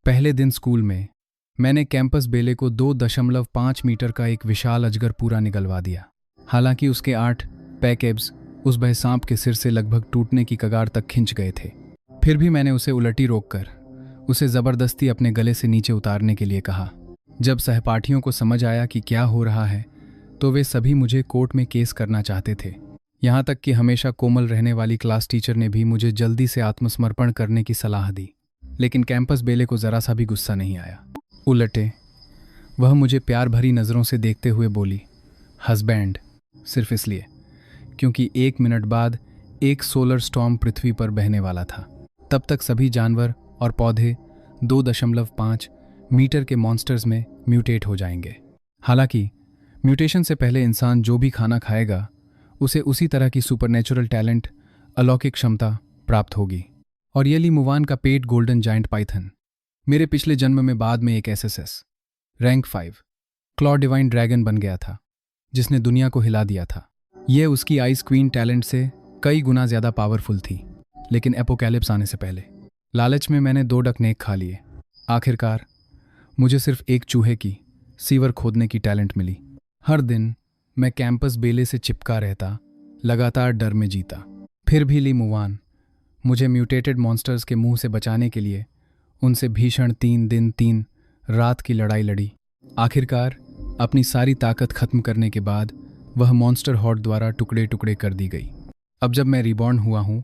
पहले दिन स्कूल में मैंने कैंपस बेले को 2.5 मीटर का एक विशाल अजगर पूरा निगलवा दिया। हालांकि उसके 8 पैकेब्स उस भय सांप के सिर से लगभग टूटने की कगार तक खिंच गए थे। फिर भी मैंने उसे उलटी रोककर उसे जबरदस्ती अपने गले से नीचे उतारने के लिए कहा। जब सहपाठियों को समझ आया कि क्या हो रहा है तो वे सभी मुझे कोर्ट में केस करना चाहते थे। यहाँ तक कि हमेशा कोमल रहने वाली क्लास टीचर ने भी मुझे जल्दी से आत्मसमर्पण करने की सलाह दी। लेकिन कैंपस बेले को जरा सा भी गुस्सा नहीं आया। उलटे वह मुझे प्यार भरी नज़रों से देखते हुए बोली, हस्बैंड, सिर्फ इसलिए क्योंकि 1 मिनट बाद एक सोलर स्टॉर्म पृथ्वी पर बहने वाला था। तब तक सभी जानवर और पौधे 2.5 मीटर के मॉन्स्टर्स में म्यूटेट हो जाएंगे। हालांकि म्यूटेशन से पहले इंसान जो भी खाना खाएगा उसे उसी तरह की सुपरनेचुरल टैलेंट, अलौकिक क्षमता प्राप्त होगी। और ये ली मुवान का पेट गोल्डन जायंट पाइथन मेरे पिछले जन्म में बाद में एक SSS rank 5 claw divine dragon बन गया था, जिसने दुनिया को हिला दिया था। यह उसकी आइस क्वीन टैलेंट से कई गुना ज्यादा पावरफुल थी। लेकिन एपोकैलिप्स आने से पहले लालच में मैंने 2 डकनेक खा लिए। आखिरकार मुझे सिर्फ एक चूहे की सीवर खोदने की टैलेंट मिली। हर दिन मैं कैंपस बेले से चिपका रहता, लगातार डर में जीता। फिर भी ली मुवान मुझे म्यूटेटेड मॉन्स्टर्स के मुंह से बचाने के लिए उनसे भीषण 3 दिन 3 रात की लड़ाई लड़ी। आखिरकार अपनी सारी ताकत खत्म करने के बाद वह मॉन्स्टर हॉर्ड द्वारा टुकड़े टुकड़े कर दी गई। अब जब मैं रिबॉर्न हुआ हूँ,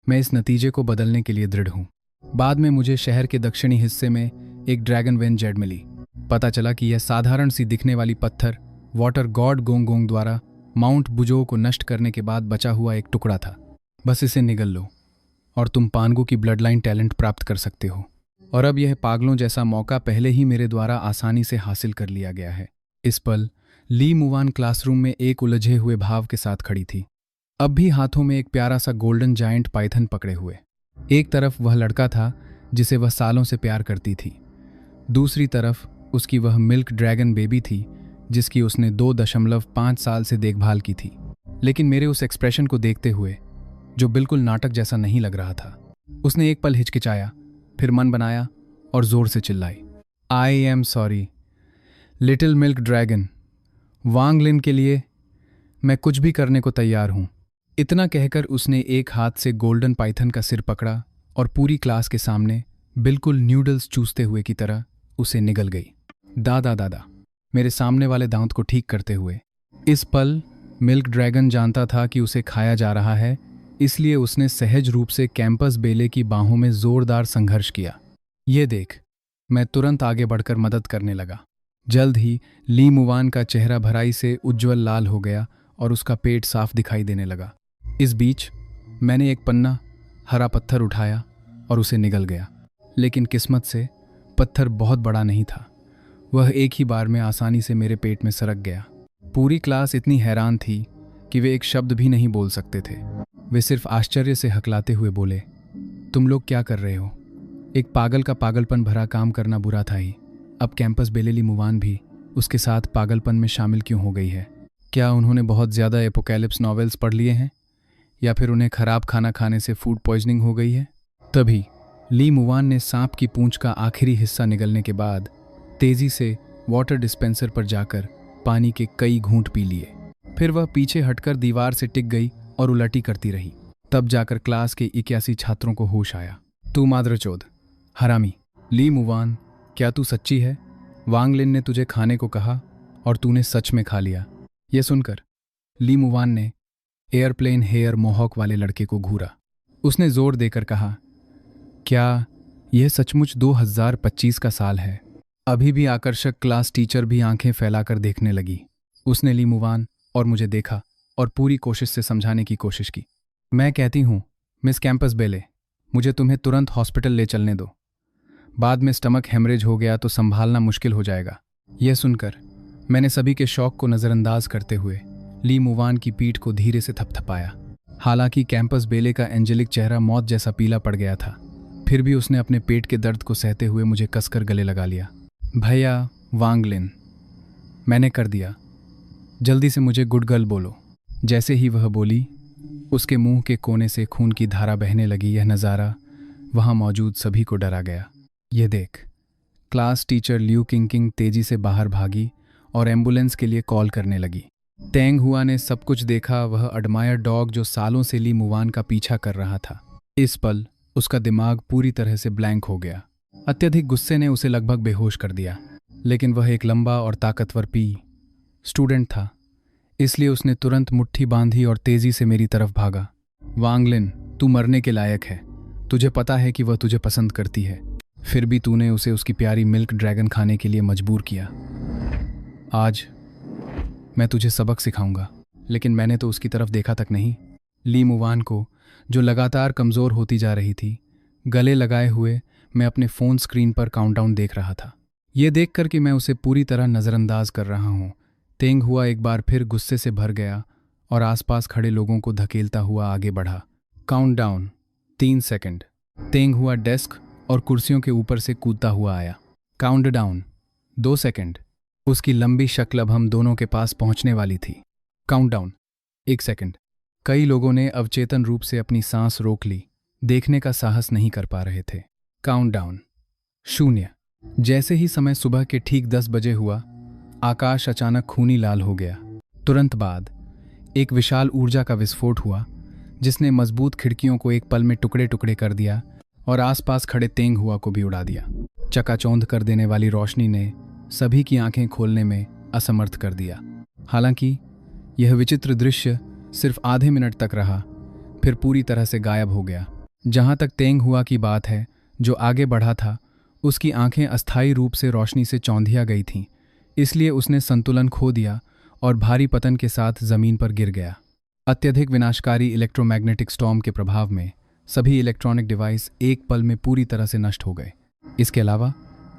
मैं इस नतीजे को बदलने के लिए दृढ़ हूँ। बाद में मुझे शहर के दक्षिणी हिस्से में एक ड्रैगन वेन जेड मिली। पता चला कि यह साधारण सी दिखने वाली पत्थर वाटर गॉड गोंग द्वारा माउंट बुजो को नष्ट करने के बाद बचा हुआ एक टुकड़ा था। बस इसे निगल लो और तुम पानगु की ब्लड लाइन टैलेंट प्राप्त कर सकते हो। और अब यह पागलों जैसा मौका पहले ही मेरे द्वारा आसानी से हासिल कर लिया गया है। इस पल ली मुवान क्लासरूम में एक उलझे हुए भाव के साथ खड़ी थी, अब भी हाथों में एक प्यारा सा गोल्डन जायंट पाइथन पकड़े हुए। एक तरफ वह लड़का था जिसे वह सालों से प्यार करती थी, दूसरी तरफ उसकी वह मिल्क ड्रैगन बेबी थी जिसकी उसने 2.5 साल से देखभाल की थी। लेकिन मेरे उस एक्सप्रेशन को देखते हुए, जो बिल्कुल नाटक जैसा नहीं लग रहा था, उसने एक पल हिचकिचाया, फिर मन बनाया और जोर से चिल्लाई, I am sorry little milk dragon, Wang Lin के लिए मैं कुछ भी करने को तैयार हूं। इतना कहकर उसने एक हाथ से गोल्डन पाइथन का सिर पकड़ा और पूरी क्लास के सामने बिल्कुल न्यूडल्स चूसते हुए की तरह उसे निगल गई। दादा दादा मेरे सामने वाले दांत को ठीक करते हुए। इस पल मिल्क ड्रैगन जानता था कि उसे खाया जा रहा है, इसलिए उसने सहज रूप से कैंपस बेले की बाहों में जोरदार संघर्ष किया। ये देख, मैं तुरंत आगे बढ़कर मदद करने लगा। जल्द ही ली मुवान का चेहरा भराई से उज्ज्वल लाल हो गया और उसका पेट साफ दिखाई देने लगा। इस बीच मैंने एक पन्ना हरा पत्थर उठाया और उसे निगल गया। लेकिन किस्मत से पत्थर बहुत बड़ा नहीं था, वह एक ही बार में आसानी से मेरे पेट में सरक गया। पूरी क्लास इतनी हैरान थी कि वे एक शब्द भी नहीं बोल सकते थे। वे सिर्फ आश्चर्य से हकलाते हुए बोले, तुम लोग क्या कर रहे हो? एक पागल का पागलपन भरा काम करना बुरा था ही, अब कैंपस बेले ली मुवान भी उसके साथ पागलपन में शामिल क्यों हो गई है? क्या उन्होंने बहुत ज़्यादा एपोकैलिप्स नॉवेल्स पढ़ लिए हैं, या फिर उन्हें खराब खाना खाने से फूड पॉइजनिंग हो गई है? तभी ली मुवान ने सांप की पूंछ का आखिरी हिस्सा निगलने के बाद तेजी से वाटर डिस्पेंसर पर जाकर पानी के कई घूंट पी लिए। फिर वह पीछे हटकर दीवार से टिक गई और उलटी करती रही। तब जाकर क्लास के 81 छात्रों को होश आया। तू माद्रचोद, हरामी, ली मुवान, क्या तू सच्ची है? वांग लिन ने तुझे खाने को कहा और तूने सच में खा लिया। यह सुनकर ली मुवान ने एयरप्लेन हेयर मोहॉक वाले लड़के को घूरा। उसने जोर देकर कहा, क्या यह सचमुच 2025 का साल है? अभी भी आकर्षक क्लास टीचर भी आंखें फैलाकर देखने लगी। उसने ली मुवान और मुझे देखा और पूरी कोशिश से समझाने की कोशिश की। मैं कहती हूँ, मिस कैंपस बेले, मुझे तुम्हें तुरंत हॉस्पिटल ले चलने दो। बाद में स्टमक हेमरेज हो गया तो संभालना मुश्किल हो जाएगा। यह सुनकर मैंने सभी के शौक को नज़रअंदाज करते हुए ली मुवान की पीठ को धीरे से थपथपाया। हालांकि कैंपस बेले का एंजेलिक चेहरा मौत जैसा पीला पड़ गया था, फिर भी उसने अपने पेट के दर्द को सहते हुए मुझे कसकर गले लगा लिया। भैया वांग लिन, मैंने कर दिया, जल्दी से मुझे गुड गर्ल बोलो। जैसे ही वह बोली, उसके मुंह के कोने से खून की धारा बहने लगी। यह नज़ारा वहाँ मौजूद सभी को डरा गया। ये देख, क्लास टीचर ल्यू किंग तेजी से बाहर भागी और एम्बुलेंस के लिए कॉल करने लगी। तेंग हुआ ने सब कुछ देखा, वह अडमायर डॉग जो सालों से ली मुवान का पीछा कर रहा था। इस पल उसका दिमाग पूरी तरह से ब्लैंक हो गया। अत्यधिक गुस्से ने उसे लगभग बेहोश कर दिया, लेकिन वह एक लंबा और ताकतवर स्टूडेंट था, इसलिए उसने तुरंत मुट्ठी बांधी और तेजी से मेरी तरफ भागा। वांग लिन, तू मरने के लायक है। तुझे पता है कि वह तुझे पसंद करती है, फिर भी तूने उसे उसकी प्यारी मिल्क ड्रैगन खाने के लिए मजबूर किया। आज मैं तुझे सबक सिखाऊंगा। लेकिन मैंने तो उसकी तरफ देखा तक नहीं। ली मुवान को, जो लगातार कमज़ोर होती जा रही थी, गले लगाए हुए मैं अपने फ़ोन स्क्रीन पर काउंटडाउन देख रहा था। ये देखकर कि मैं उसे पूरी तरह नज़रअंदाज कर रहा हूँ, तेंग हुआ एक बार फिर गुस्से से भर गया और आसपास खड़े लोगों को धकेलता हुआ आगे बढ़ा। Countdown 3 second. तेंग हुआ डेस्क और कुर्सियों के ऊपर से कूदता हुआ आया। Countdown 2 second. उसकी लंबी शक्ल अब हम दोनों के पास पहुंचने वाली थी। Countdown 1 second. कई लोगों ने अवचेतन रूप से अपनी सांस रोक ली, देखने का साहस नहीं कर पा रहे थे। काउंटडाउन 0। जैसे ही समय सुबह के ठीक 10 बजे हुआ, आकाश अचानक खूनी लाल हो गया। तुरंत बाद एक विशाल ऊर्जा का विस्फोट हुआ, जिसने मजबूत खिड़कियों को एक पल में टुकड़े टुकड़े कर दिया और आसपास खड़े तेंग हुआ को भी उड़ा दिया। चकाचौंध कर देने वाली रोशनी ने सभी की आंखें खोलने में असमर्थ कर दिया। हालांकि यह विचित्र दृश्य सिर्फ आधे मिनट तक रहा, फिर पूरी तरह से गायब हो गया। जहां तक तेंग हुआ की बात है, जो आगे बढ़ा था, उसकी आंखें अस्थायी रूप से रोशनी से चौंधिया गई थीं, इसलिए उसने संतुलन खो दिया और भारी पतन के साथ जमीन पर गिर गया। अत्यधिक विनाशकारी इलेक्ट्रोमैग्नेटिक स्टॉर्म के प्रभाव में सभी इलेक्ट्रॉनिक डिवाइस एक पल में पूरी तरह से नष्ट हो गए। इसके अलावा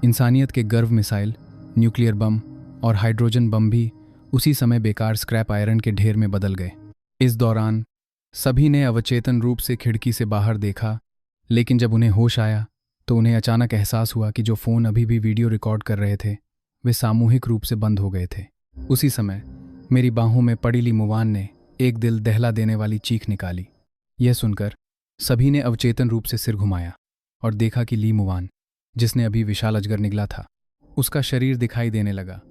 इंसानियत के गर्व मिसाइल, न्यूक्लियर बम और हाइड्रोजन बम भी उसी समय बेकार स्क्रैप आयरन के ढेर में बदल गए। इस दौरान सभी ने अवचेतन रूप से खिड़की से बाहर देखा, लेकिन जब उन्हें होश आया तो उन्हें अचानक एहसास हुआ कि जो फ़ोन अभी भी वीडियो रिकॉर्ड कर रहे थे, वे सामूहिक रूप से बंद हो गए थे। उसी समय मेरी बाहों में पड़ी ली मुवान ने एक दिल दहला देने वाली चीख निकाली। यह सुनकर सभी ने अवचेतन रूप से सिर घुमाया और देखा कि ली मुवान, जिसने अभी विशाल अजगर निगला था, उसका शरीर दिखाई देने लगा।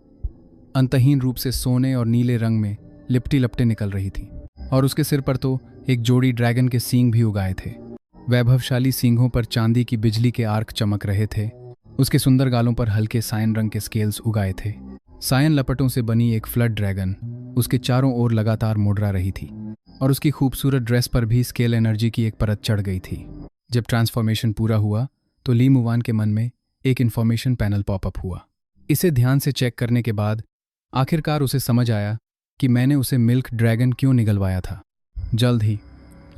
अंतहीन रूप से सोने और नीले रंग में लिपटी लपटें निकल रही थीं, और उसके सिर पर तो एक जोड़ी ड्रैगन के सींग भी उगाए थे। वैभवशाली सींगों पर चांदी की बिजली के आर्क चमक रहे थे। उसके सुंदर गालों पर हल्के सायन रंग के स्केल्स उगाए थे। सायन लपटों से बनी एक फ्लड ड्रैगन उसके चारों ओर लगातार मुड़रा रही थी, और उसकी खूबसूरत ड्रेस पर भी स्केल एनर्जी की एक परत चढ़ गई थी। जब ट्रांसफॉर्मेशन पूरा हुआ तो ली मुवान के मन में एक इन्फॉर्मेशन पैनल पॉपअप हुआ। इसे ध्यान से चेक करने के बाद आखिरकार उसे समझ आया कि मैंने उसे मिल्क ड्रैगन क्यों निगलवाया था। जल्द ही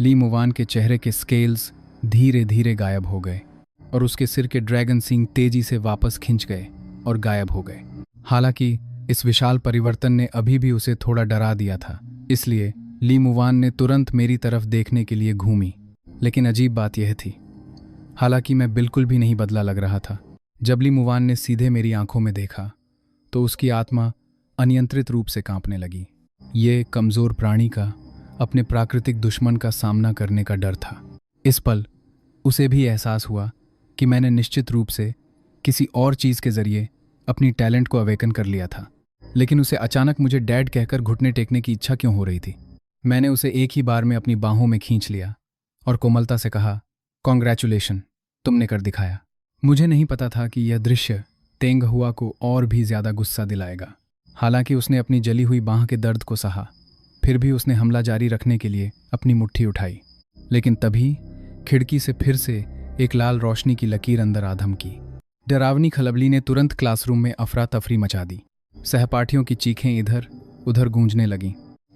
ली मुवान के चेहरे के स्केल्स धीरे धीरे गायब हो गए और उसके सिर के ड्रैगन सींग तेजी से वापस खिंच गए और गायब हो गए। हालांकि इस विशाल परिवर्तन ने अभी भी उसे थोड़ा डरा दिया था, इसलिए ली मुवान ने तुरंत मेरी तरफ देखने के लिए घूमी। लेकिन अजीब बात यह थी, हालांकि मैं बिल्कुल भी नहीं बदला लग रहा था। जब ली मुवान ने सीधे मेरी आंखों में देखा तो उसकी आत्मा अनियंत्रित रूप से कांपने लगी। ये कमज़ोर प्राणी का अपने प्राकृतिक दुश्मन का सामना करने का डर था। इस पल उसे भी एहसास हुआ कि मैंने निश्चित रूप से किसी और चीज़ के जरिए अपनी टैलेंट को अवेकन कर लिया था। लेकिन उसे अचानक मुझे डैड कहकर घुटने टेकने की इच्छा क्यों हो रही थी? मैंने उसे एक ही बार में अपनी बाहों में खींच लिया और कोमलता से कहा, कॉन्ग्रेचुलेशन, तुमने कर दिखाया। मुझे नहीं पता था कि यह दृश्य तेंग हुआ को और भी ज़्यादा गुस्सा दिलाएगा। हालांकि उसने अपनी जली हुई बाह के दर्द को सहा, फिर भी उसने हमला जारी रखने के लिए अपनी मुट्ठी उठाई। लेकिन तभी खिड़की से फिर से एक लाल रोशनी की लकीर अंदर आधम की। डरावनी खलबली ने तुरंत क्लासरूम में अफरा तफरी मचा दी। सहपाठियों की चीखें इधर उधर गूंजने लगीं।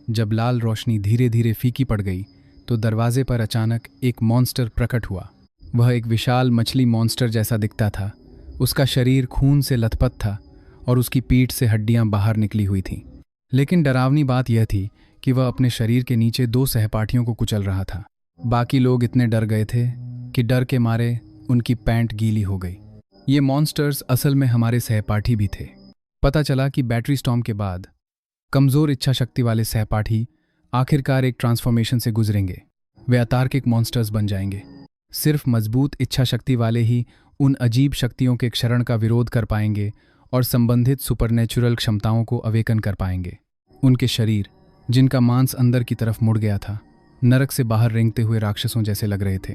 जब लाल रोशनी धीरे धीरे फीकी पड़ गई तो दरवाजे पर अचानक एक मॉन्स्टर प्रकट हुआ। वह एक विशाल मछली मॉन्स्टर जैसा दिखता था। उसका शरीर खून से लथपथ था और उसकी पीठ से हड्डियां बाहर निकली हुई थीं। लेकिन डरावनी बात यह थी कि वह अपने शरीर के नीचे 2 सहपाठियों को कुचल रहा था। बाकी लोग इतने डर गए थे कि डर के मारे उनकी पैंट गीली हो गई। ये मॉन्स्टर्स असल में हमारे सहपाठी भी थे। पता चला कि बैटरी स्टॉर्म के बाद कमज़ोर इच्छा शक्ति वाले सहपाठी आखिरकार एक ट्रांसफॉर्मेशन से गुजरेंगे। वे अतार्किक मॉन्स्टर्स बन जाएंगे। सिर्फ मजबूत इच्छा शक्ति वाले ही उन अजीब शक्तियों के क्षरण का विरोध कर पाएंगे और संबंधित सुपरनेचुरल क्षमताओं को अवेकन कर पाएंगे। उनके शरीर, जिनका मांस अंदर की तरफ मुड़ गया था, नरक से बाहर रेंगते हुए राक्षसों जैसे लग रहे थे।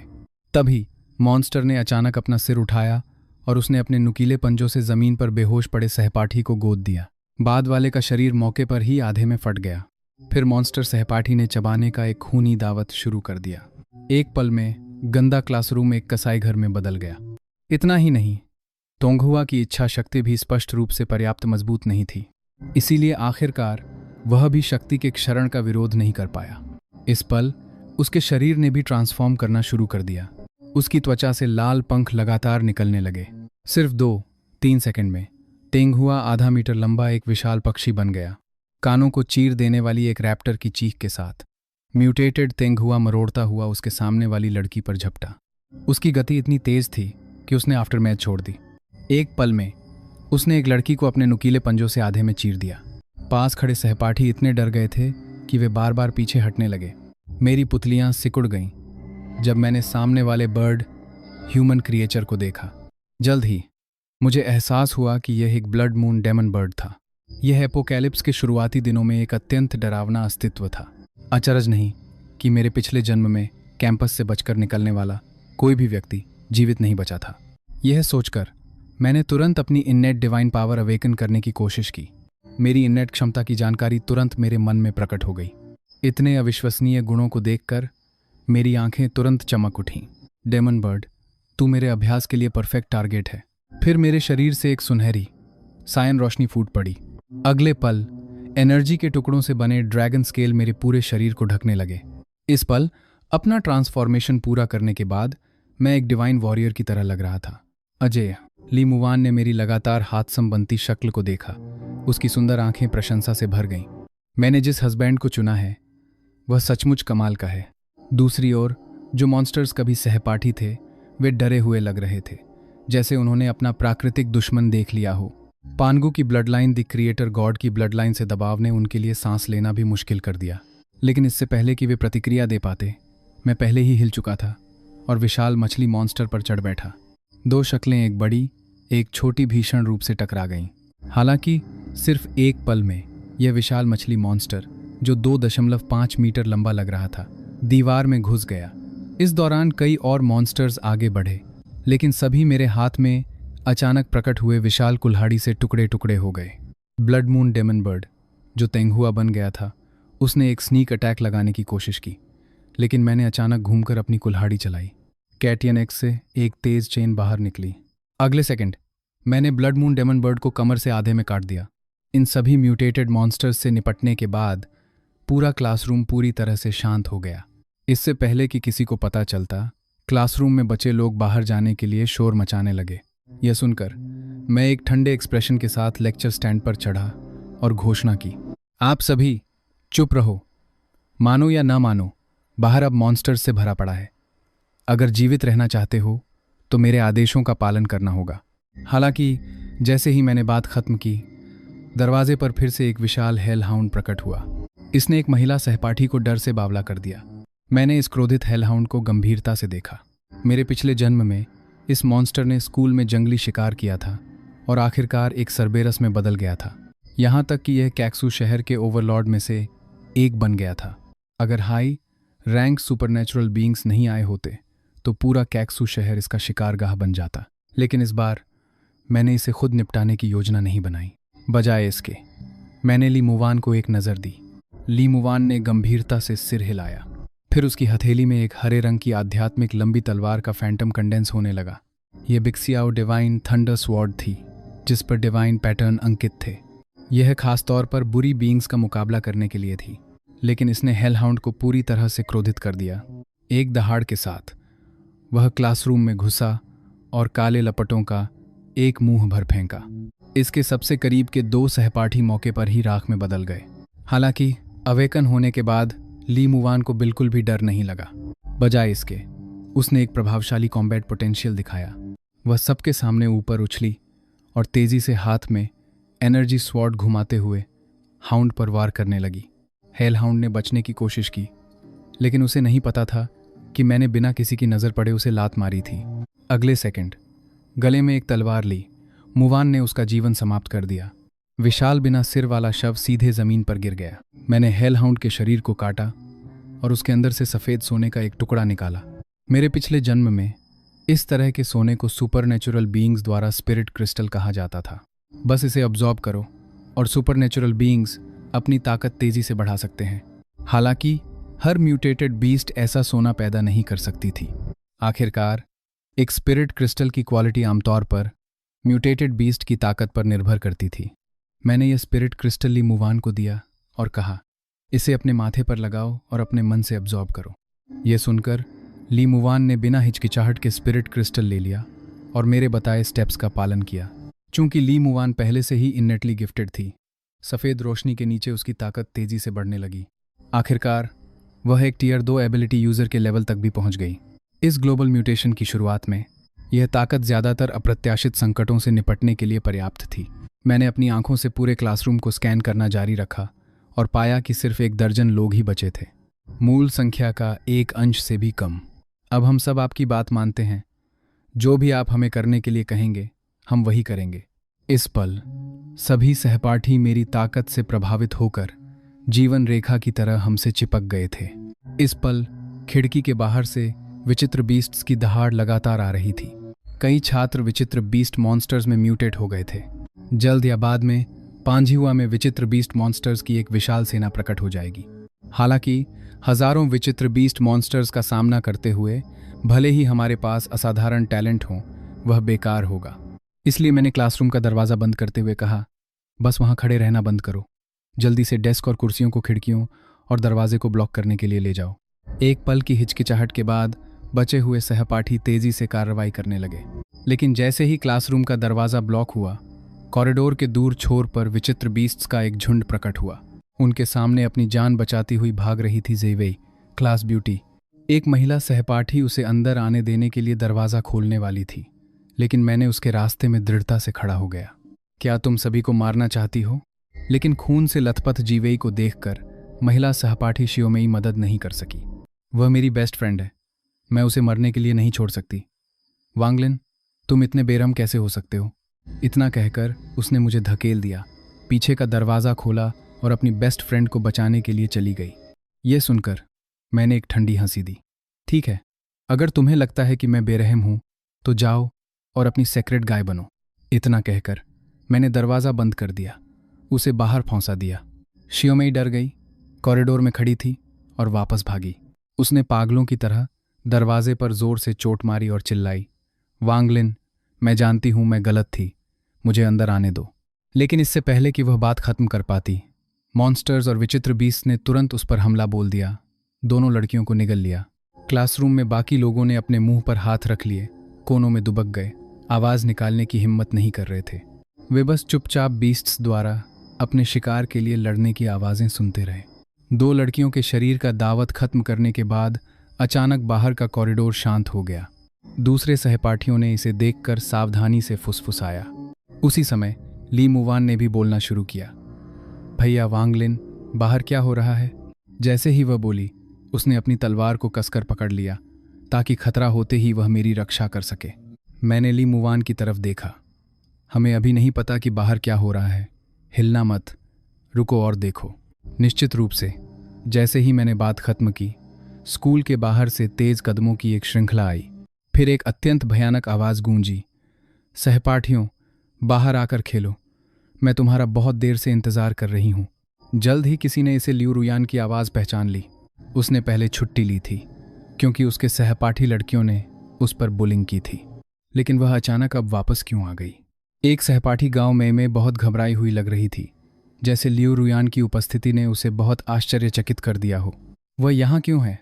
तभी मॉन्स्टर ने अचानक अपना सिर उठाया और उसने अपने नुकीले पंजों से जमीन पर बेहोश पड़े सहपाठी को गोद दिया। बाद वाले का शरीर मौके पर ही आधे में फट गया। फिर मॉन्स्टर सहपाठी ने चबाने का एक खूनी दावत शुरू कर दिया। एक पल में गंदा क्लासरूम एक कसाई घर में बदल गया। इतना ही नहीं, तोंगहुआ की इच्छा शक्ति भी स्पष्ट रूप से पर्याप्त मजबूत नहीं थी। इसीलिए आखिरकार वह भी शक्ति के क्षरण का विरोध नहीं कर पाया। इस पल उसके शरीर ने भी ट्रांसफॉर्म करना शुरू कर दिया। उसकी त्वचा से लाल पंख लगातार निकलने लगे। सिर्फ 2-3 सेकंड में तेंगहुआ आधा मीटर लंबा एक विशाल पक्षी बन गया, कानों को चीर देने वाली एक रैप्टर की चीख के साथ। म्यूटेटेड तेंगहुआ मरोड़ता हुआ उसके सामने वाली लड़की पर झपटा। उसकी गति इतनी तेज थी कि उसने आफ्टरमैथ छोड़ दी। एक पल में उसने एक लड़की को अपने नुकीले पंजों से आधे में चीर दिया। पास खड़े सहपाठी इतने डर गए थे कि वे बार बार पीछे हटने लगे। मेरी पुतलियां सिकुड़ गईं जब मैंने सामने वाले बर्ड ह्यूमन क्रिएचर को देखा। जल्द ही मुझे एहसास हुआ कि यह एक ब्लड मून डेमन बर्ड था। यह एपोकैलिप्स के शुरुआती दिनों में एक अत्यंत डरावना अस्तित्व था। अचरज नहीं कि मेरे पिछले जन्म में कैंपस से बचकर निकलने वाला कोई भी व्यक्ति जीवित नहीं बचा था। यह सोचकर मैंने तुरंत अपनी इननेट डिवाइन पावर अवेकन करने की कोशिश की। मेरी इननेट क्षमता की जानकारी तुरंत मेरे मन में प्रकट हो गई। इतने अविश्वसनीय गुणों को देखकर मेरी आंखें तुरंत चमक उठीं। डेमन बर्ड, तू मेरे अभ्यास के लिए परफेक्ट टारगेट है। फिर मेरे शरीर से एक सुनहरी सायन रोशनी फूट पड़ी। अगले पल एनर्जी के टुकड़ों से बने ड्रैगन स्केल मेरे पूरे शरीर को ढकने लगे। इस पल अपना ट्रांसफॉर्मेशन पूरा करने के बाद मैं एक डिवाइन वॉरियर की तरह लग रहा था। अजय ली मुवान ने मेरी लगातार हाथसम बनती शक्ल को देखा। उसकी सुंदर आंखें प्रशंसा से भर गईं। मैंने जिस हस्बैंड को चुना है वह सचमुच कमाल का है। दूसरी ओर जो मॉन्स्टर्स कभी सहपाठी थे वे डरे हुए लग रहे थे, जैसे उन्होंने अपना प्राकृतिक दुश्मन देख लिया हो। पानगु की blood line the creator God की ब्लड लाइन से दबाव ने उनके लिए सांस लेना भी मुश्किल कर दिया। लेकिन इससे पहले कि वे प्रतिक्रिया दे पाते, मैं पहले ही हिल चुका था और विशाल मछली मॉन्स्टर पर चढ़ बैठा। 2 शक्लें, एक बड़ी एक छोटी, भीषण रूप से टकरा गईं। हालांकि सिर्फ एक पल में यह विशाल मछली मॉन्स्टर, जो 2.5 मीटर लंबा लग रहा था, दीवार में घुस गया। इस दौरान कई और मॉन्स्टर्स आगे बढ़े, लेकिन सभी मेरे हाथ में अचानक प्रकट हुए विशाल कुल्हाड़ी से टुकड़े टुकड़े हो गए। ब्लड मून डेमन बर्ड, जो तेंगहुआ बन गया था, उसने एक स्नीक अटैक लगाने की कोशिश की, लेकिन मैंने अचानक घूमकर अपनी कुल्हाड़ी चलाई। कैटियन एक्स से एक तेज चेन बाहर निकली। अगले सेकंड मैंने ब्लड मून डेमन बर्ड को कमर से आधे में काट दिया। इन सभी म्यूटेटेड मॉन्स्टर्स से निपटने के बाद पूरा क्लासरूम पूरी तरह से शांत हो गया। इससे पहले कि किसी को पता चलता, क्लासरूम में बचे लोग बाहर जाने के लिए शोर मचाने लगे। यह सुनकर मैं एक ठंडे एक्सप्रेशन के साथ लेक्चर स्टैंड पर चढ़ा और घोषणा की, आप सभी चुप रहो। मानो या ना मानो, बाहर अब मॉन्स्टर्स से भरा पड़ा है। अगर जीवित रहना चाहते हो तो मेरे आदेशों का पालन करना होगा। हालांकि जैसे ही मैंने बात खत्म की, दरवाजे पर फिर से एक विशाल हेल हाउंड प्रकट हुआ। इसने एक महिला सहपाठी को डर से बावला कर दिया। मैंने इस क्रोधित हेल हाउंड को गंभीरता से देखा। मेरे पिछले जन्म में इस मॉन्स्टर ने स्कूल में जंगली शिकार किया था और आखिरकार एक सरबेरस में बदल गया था। यहाँ तक कि यह कैक्सू शहर के ओवरलॉर्ड में से एक बन गया था। अगर हाई रैंक सुपरनेचुरल बीइंग्स नहीं आए होते तो पूरा कैक्सू शहर इसका शिकारगाह बन जाता। लेकिन इस बार मैंने इसे खुद निपटाने की योजना नहीं बनाई। बजाय इसके मैंने ली मुवान को एक नज़र दी। ली मुवान ने गंभीरता से सिर हिलाया। फिर उसकी हथेली में एक हरे रंग की आध्यात्मिक लंबी तलवार का फैंटम कंडेंस होने लगा। यह बिक्सियाओ डिवाइन थंडर स्वॉर्ड थी, जिस पर डिवाइन पैटर्न अंकित थे। यह खास तौर पर बुरी बीइंग्स का मुकाबला करने के लिए थी, लेकिन इसने हेल हाउंड को पूरी तरह से क्रोधित कर दिया। एक दहाड़ के साथ वह क्लासरूम में घुसा और काले लपटों का एक मुंह भर फेंका। इसके सबसे करीब के 2 सहपाठी मौके पर ही राख में बदल गए। हालांकि अवेकन होने के बाद ली मुवान को बिल्कुल भी डर नहीं लगा। बजाय इसके उसने एक प्रभावशाली कॉम्बैट पोटेंशियल दिखाया। वह सबके सामने ऊपर उछली और तेजी से हाथ में एनर्जी स्वॉर्ड घुमाते हुए हाउंड पर वार करने लगी। हेल हाउंड ने बचने की कोशिश की, लेकिन उसे नहीं पता था कि मैंने बिना किसी की नज़र पड़े उसे लात मारी थी। अगले सेकंड गले में एक तलवार ली। मुवान ने उसका जीवन समाप्त कर दिया। विशाल बिना सिर वाला शव सीधे जमीन पर गिर गया। मैंने हेलहाउंड के शरीर को काटा और उसके अंदर से सफ़ेद सोने का एक टुकड़ा निकाला। मेरे पिछले जन्म में इस तरह के सोने को सुपरनेचुरल बीइंग्स द्वारा स्पिरिट क्रिस्टल कहा जाता था। बस इसे अब्जॉर्ब करो और सुपरनेचुरल बीइंग्स अपनी ताकत तेजी से बढ़ा सकते हैं। हालांकि हर म्यूटेटेड बीस्ट ऐसा सोना पैदा नहीं कर सकती थी। आखिरकार एक स्पिरिट क्रिस्टल की क्वालिटी आमतौर पर म्यूटेटेड बीस्ट की ताकत पर निर्भर करती थी। मैंने यह स्पिरिट क्रिस्टल ली मुवान को दिया और कहा, इसे अपने माथे पर लगाओ और अपने मन से अब्जॉर्ब करो। यह सुनकर ली मुवान ने बिना हिचकिचाहट के स्पिरिट क्रिस्टल ले लिया और मेरे बताए स्टेप्स का पालन किया। चूंकि ली मुवान पहले से ही इननेटली गिफ्टेड थी, सफ़ेद रोशनी के नीचे उसकी ताकत तेजी से बढ़ने लगी। आखिरकार वह एक टियर 2 एबिलिटी यूज़र के लेवल तक भी पहुंच गई। इस ग्लोबल म्यूटेशन की शुरुआत में यह ताकत ज़्यादातर अप्रत्याशित संकटों से निपटने के लिए पर्याप्त थी। मैंने अपनी आंखों से पूरे क्लासरूम को स्कैन करना जारी रखा और पाया कि सिर्फ 1 दर्जन लोग ही बचे थे, मूल संख्या का 1 अंश से भी कम। अब हम सब आपकी बात मानते हैं। जो भी आप हमें करने के लिए कहेंगे हम वही करेंगे। इस पल सभी सहपाठी मेरी ताकत से प्रभावित होकर जीवन रेखा की तरह हमसे चिपक गए थे। इस पल खिड़की के बाहर से विचित्र बीस्ट्स की दहाड़ लगातार आ रही थी। कई छात्र विचित्र बीस्ट मॉन्स्टर्स में म्यूटेट हो गए थे। जल्द या बाद में पांझिहुआ में विचित्र बीस्ट मॉन्स्टर्स की एक विशाल सेना प्रकट हो जाएगी। हालांकि हजारों विचित्र बीस्ट मॉन्स्टर्स का सामना करते हुए भले ही हमारे पास असाधारण टैलेंट हो, वह बेकार होगा। इसलिए मैंने क्लासरूम का दरवाज़ा बंद करते हुए कहा, बस वहाँ खड़े रहना बंद करो। जल्दी से डेस्क और कुर्सियों को खिड़कियों और दरवाजे को ब्लॉक करने के लिए ले जाओ। एक पल की हिचकिचाहट के बाद बचे हुए सहपाठी तेजी से कार्रवाई करने लगे। लेकिन जैसे ही क्लासरूम का दरवाज़ा ब्लॉक हुआ, कॉरिडोर के दूर छोर पर विचित्र बीस्ट्स का एक झुंड प्रकट हुआ। उनके सामने अपनी जान बचाती हुई भाग रही थी ज़ेवेई, क्लास ब्यूटी। एक महिला सहपाठी उसे अंदर आने देने के लिए दरवाज़ा खोलने वाली थी, लेकिन मैंने उसके रास्ते में दृढ़ता से खड़ा हो गया। क्या तुम सभी को मारना चाहती हो? लेकिन खून से लथपथ जीवेई को देखकर महिला सहपाठी शियोमेई मदद नहीं कर सकी। वह मेरी बेस्ट फ्रेंड है, मैं उसे मरने के लिए नहीं छोड़ सकती। वांगलिन, तुम इतने बेरहम कैसे हो सकते हो? इतना कहकर उसने मुझे धकेल दिया, पीछे का दरवाज़ा खोला और अपनी बेस्ट फ्रेंड को बचाने के लिए चली गई। यह सुनकर मैंने एक ठंडी हंसी दी। ठीक है, अगर तुम्हें लगता है कि मैं बेरहम हूं तो जाओ और अपनी सेक्रेट गाय बनो। इतना कहकर मैंने दरवाज़ा बंद कर दिया, उसे बाहर फौंसा दिया। शियोमेई डर गई, कॉरिडोर में खड़ी थी और वापस भागी। उसने पागलों की तरह दरवाजे पर जोर से चोट मारी और चिल्लाई, वांगलिन, मैं जानती हूं मैं गलत थी, मुझे अंदर आने दो। लेकिन इससे पहले कि वह बात खत्म कर पाती, मॉन्स्टर्स और विचित्र बीस्ट ने तुरंत उस पर हमला बोल दिया। दोनों लड़कियों को निगल लिया। क्लासरूम में बाकी लोगों ने अपने मुंह पर हाथ रख लिए, कोनों में दुबक गए, आवाज़ निकालने की हिम्मत नहीं कर रहे थे। वे बस चुपचाप बीस्ट्स द्वारा अपने शिकार के लिए लड़ने की आवाज़ें सुनते रहे। 2 लड़कियों के शरीर का दावत खत्म करने के बाद अचानक बाहर का कॉरिडोर शांत हो गया। दूसरे सहपाठियों ने इसे देखकर सावधानी से फुसफुसाया। उसी समय ली मुवान ने भी बोलना शुरू किया, भैया वांगलिन, बाहर क्या हो रहा है? जैसे ही वह बोली, उसने अपनी तलवार को कसकर पकड़ लिया ताकि खतरा होते ही वह मेरी रक्षा कर सके। मैंने ली मुवान की तरफ देखा। हमें अभी नहीं पता कि बाहर क्या हो रहा है, हिलना मत, रुको और देखो। निश्चित रूप से जैसे ही मैंने बात खत्म की, स्कूल के बाहर से तेज कदमों की एक श्रृंखला आई। फिर एक अत्यंत भयानक आवाज़ गूंजी, सहपाठियों, बाहर आकर खेलो, मैं तुम्हारा बहुत देर से इंतज़ार कर रही हूँ। जल्द ही किसी ने इसे लियू रुयान की आवाज़ पहचान ली। उसने पहले छुट्टी ली थी क्योंकि उसके सहपाठी लड़कियों ने उस पर बुलिंग की थी, लेकिन वह अचानक अब वापस क्यों आ गई? एक सहपाठी गांव में बहुत घबराई हुई लग रही थी, जैसे लियू रुयान की उपस्थिति ने उसे बहुत आश्चर्यचकित कर दिया हो। वह यहाँ क्यों है?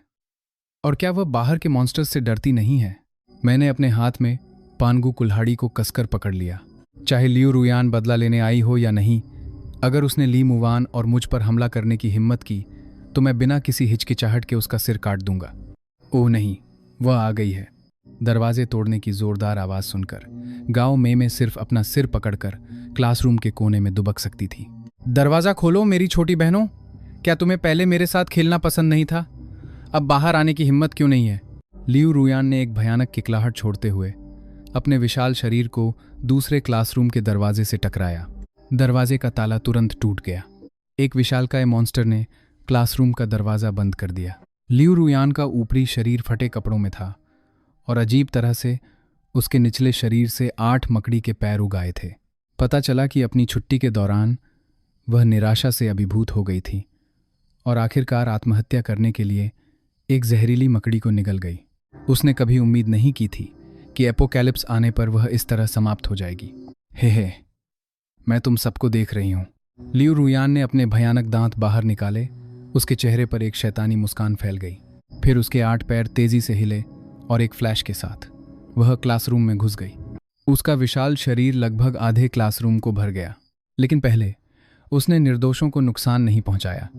और क्या वह बाहर के मॉन्स्टर्स से डरती नहीं है? मैंने अपने हाथ में पानगु कुल्हाड़ी को कसकर पकड़ लिया। चाहे लियू रुयान बदला लेने आई हो या नहीं, अगर उसने ली मुवान और मुझ पर हमला करने की हिम्मत की तो मैं बिना किसी हिचकिचाहट के उसका सिर काट दूंगा। ओह नहीं, वह आ गई है। दरवाजे तोड़ने की जोरदार आवाज़ सुनकर गांव में सिर्फ अपना सिर पकड़कर क्लासरूम के कोने में दुबक सकती थी। दरवाज़ा खोलो मेरी छोटी बहनों, क्या तुम्हें पहले मेरे साथ खेलना पसंद नहीं था? अब बाहर आने की हिम्मत क्यों नहीं है? लियू रुयान ने एक भयानक किकलाहट छोड़ते हुए अपने विशाल शरीर को दूसरे क्लासरूम के दरवाजे से टकराया। दरवाजे का ताला तुरंत टूट गया। एक विशालकाय मॉन्स्टर ने क्लासरूम का दरवाज़ा बंद कर दिया। लियू रुयान का ऊपरी शरीर फटे कपड़ों में था और अजीब तरह से उसके निचले शरीर से 8 मकड़ी के पैर उगाए थे। पता चला कि अपनी छुट्टी के दौरान वह निराशा से अभिभूत हो गई थी और आखिरकार आत्महत्या करने के लिए एक जहरीली मकड़ी को निगल गई। उसने कभी उम्मीद नहीं की थी कि एपोकैलिप्स आने पर वह इस तरह समाप्त हो जाएगी। हे, मैं तुम सबको देख रही हूं। लियू रुयान ने अपने भयानक दांत बाहर निकाले। उसके चेहरे पर एक शैतानी मुस्कान फैल गई। फिर उसके 8 पैर तेजी से हिले और एक फ्लैश के साथ वह क्लासरूम में घुस गई। उसका विशाल शरीर लगभग आधे क्लासरूम को भर गया। लेकिन पहले उसने निर्दोषों को नुकसान नहीं पहुंचाया।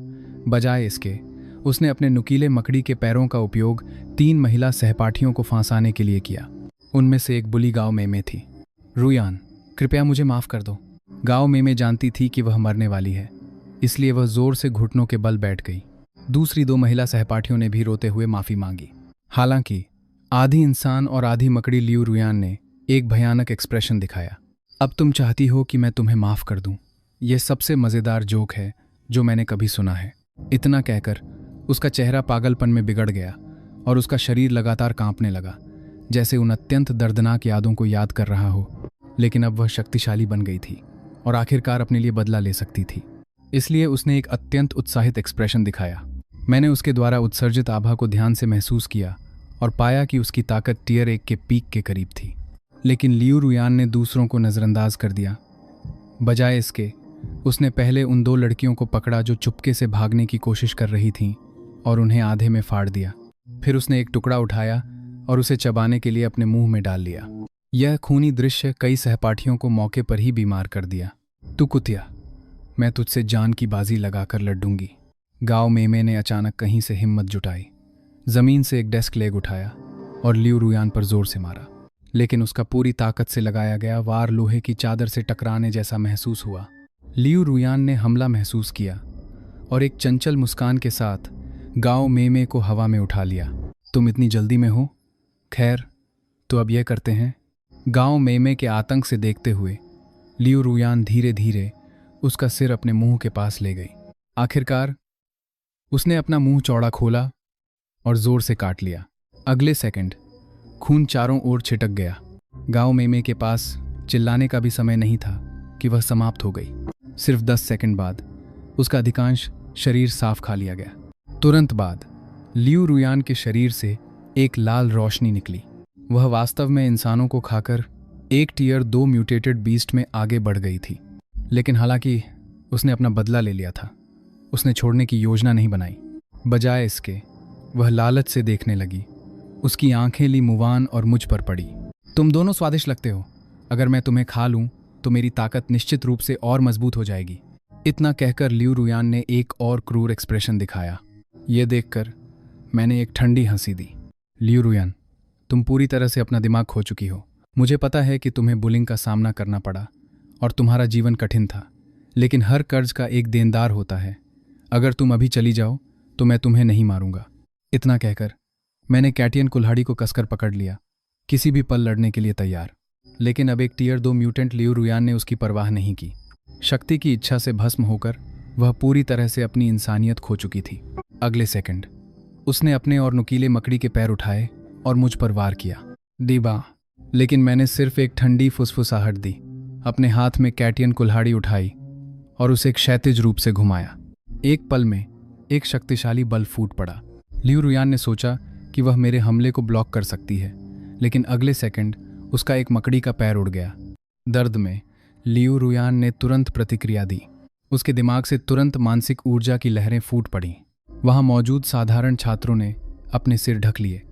बजाय इसके उसने अपने नुकीले मकड़ी के पैरों का उपयोग 3 महिला सहपाठियों को फांसाने के लिए किया। उनमें से एक बुली गाओ मेमे थी। रुयान, कृपया मुझे माफ़ कर दो। गाओ मेमे जानती थी कि वह मरने वाली है, इसलिए वह जोर से घुटनों के बल बैठ गई। दूसरी 2 महिला सहपाठियों ने भी रोते हुए माफ़ी मांगी। हालांकि आधी इंसान और आधी मकड़ी लियू रुयान ने एक भयानक एक्सप्रेशन दिखाया। अब तुम चाहती हो कि मैं तुम्हें माफ़ कर दूं। यह सबसे मज़ेदार जोक है जो मैंने कभी सुना है। इतना कहकर उसका चेहरा पागलपन में बिगड़ गया और उसका शरीर लगातार कांपने लगा, जैसे उन अत्यंत दर्दनाक यादों को याद कर रहा हो। लेकिन अब वह शक्तिशाली बन गई थी और आखिरकार अपने लिए बदला ले सकती थी। इसलिए उसने एक अत्यंत उत्साहित एक्सप्रेशन दिखाया। मैंने उसके द्वारा उत्सर्जित आभा को ध्यान से महसूस किया और पाया कि उसकी ताकत टियर 1 के पीक के करीब थी। लेकिन लियू रुयान ने दूसरों को नज़रअंदाज कर दिया। बजाय इसके उसने पहले उन 2 लड़कियों को पकड़ा जो चुपके से भागने की कोशिश कर रही थीं और उन्हें आधे में फाड़ दिया। फिर उसने एक टुकड़ा उठाया और उसे चबाने के लिए अपने मुंह में डाल लिया। यह खूनी दृश्य कई सहपाठियों को मौके पर ही बीमार कर दिया। तू कुतिया, मैं तुझसे जान की बाजी लगाकर लड़ूंगी। गाओ मेमे ने अचानक कहीं से हिम्मत जुटाई, जमीन से एक डेस्क लेग उठाया और लियू रुयान पर जोर से मारा। लेकिन उसका पूरी ताकत से लगाया गया वार लोहे की चादर से टकराने जैसा महसूस हुआ। लियू रुयान ने हमला महसूस किया और एक चंचल मुस्कान के साथ गाओ मेमे को हवा में उठा लिया। तुम इतनी जल्दी में हो? खैर, तो अब यह करते हैं। गाओ मेमे के आतंक से देखते हुए लियू रुयान धीरे धीरे उसका सिर अपने मुंह के पास ले गई। आखिरकार उसने अपना मुंह चौड़ा खोला और जोर से काट लिया। अगले सेकंड खून चारों ओर छिटक गया। गाओ मेमे के पास चिल्लाने का भी समय नहीं था कि वह समाप्त हो गई। सिर्फ 10 सेकंड बाद उसका अधिकांश शरीर साफ खा लिया गया। तुरंत बाद लियू रुयान के शरीर से एक लाल रोशनी निकली। वह वास्तव में इंसानों को खाकर एक टियर 2 म्यूटेटेड बीस्ट में आगे बढ़ गई थी। लेकिन हालांकि उसने अपना बदला ले लिया था, उसने छोड़ने की योजना नहीं बनाई। बजाय इसके वह लालच से देखने लगी। उसकी आंखें ली मुवान और मुझ पर पड़ी। तुम दोनों स्वादिष्ट लगते हो। अगर मैं तुम्हें खा लूं तो मेरी ताकत निश्चित रूप से और मजबूत हो जाएगी। इतना कहकर लियू रुयान ने एक और क्रूर एक्सप्रेशन दिखाया। यह देखकर मैंने एक ठंडी हंसी दी। लियू रुयान, तुम पूरी तरह से अपना दिमाग खो चुकी हो। मुझे पता है कि तुम्हें बुलिंग का सामना करना पड़ा और तुम्हारा जीवन कठिन था, लेकिन हर कर्ज का एक देनदार होता है। अगर तुम अभी चली जाओ तो मैं तुम्हें नहीं मारूंगा। इतना कहकर मैंने कैटियन कुल्हाड़ी को कसकर पकड़ लिया, किसी भी पल लड़ने के लिए तैयार। लेकिन अब एक टियर 2 म्यूटेंट लियू रुयान ने उसकी परवाह नहीं की। शक्ति की इच्छा से भस्म होकर वह पूरी तरह से अपनी इंसानियत खो चुकी थी। अगले सेकंड उसने अपने और नुकीले मकड़ी के पैर उठाए और मुझ पर वार किया। दीबा, लेकिन मैंने सिर्फ एक ठंडी फुसफुसाहट दी, अपने हाथ में कैटियन कुल्हाड़ी उठाई और उसे क्षैतिज रूप से घुमाया। एक पल में एक शक्तिशाली बल फूट पड़ा। लियू रुयान ने सोचा कि वह मेरे हमले को ब्लॉक कर सकती है, लेकिन अगले सेकंड उसका एक मकड़ी का पैर उड़ गया। दर्द में लियू रुयान ने तुरंत प्रतिक्रिया दी। उसके दिमाग से तुरंत मानसिक ऊर्जा की लहरें फूट पड़ीं। वहां मौजूद साधारण छात्रों ने अपने सिर ढक लिए,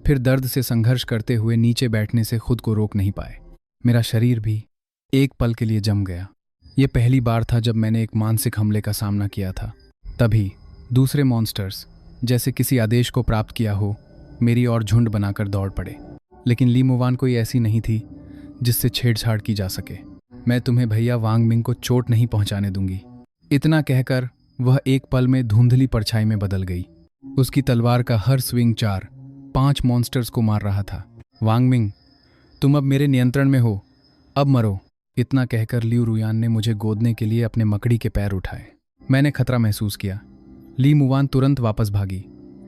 फिर दर्द से संघर्ष करते हुए नीचे बैठने से खुद को रोक नहीं पाए। मेरा शरीर भी एक पल के लिए जम गया। यह पहली बार था जब मैंने एक मानसिक हमले का सामना किया था। तभी दूसरे मॉन्स्टर्स, जैसे किसी आदेश को प्राप्त किया हो, मेरी ओर झुंड बनाकर दौड़ पड़े। लेकिन ली मुवान कोई ऐसी नहीं थी जिससे छेड़छाड़ की जा सके। मैं तुम्हें भैया वांग मिंग को चोट नहीं पहुंचाने दूंगी। इतना कहकर वह एक पल में धुंधली परछाई में बदल गई। उसकी तलवार का हर स्विंग 4-5 मॉन्स्टर्स को मार रहा था। वांग मिंग, तुम अब मेरे नियंत्रण में हो, अब मरो। इतना कहकर लियू रुयान ने मुझे गोदने के लिए अपने मकड़ी के पैर उठाए। मैंने खतरा महसूस किया। ली मुवान तुरंत वापस भागी,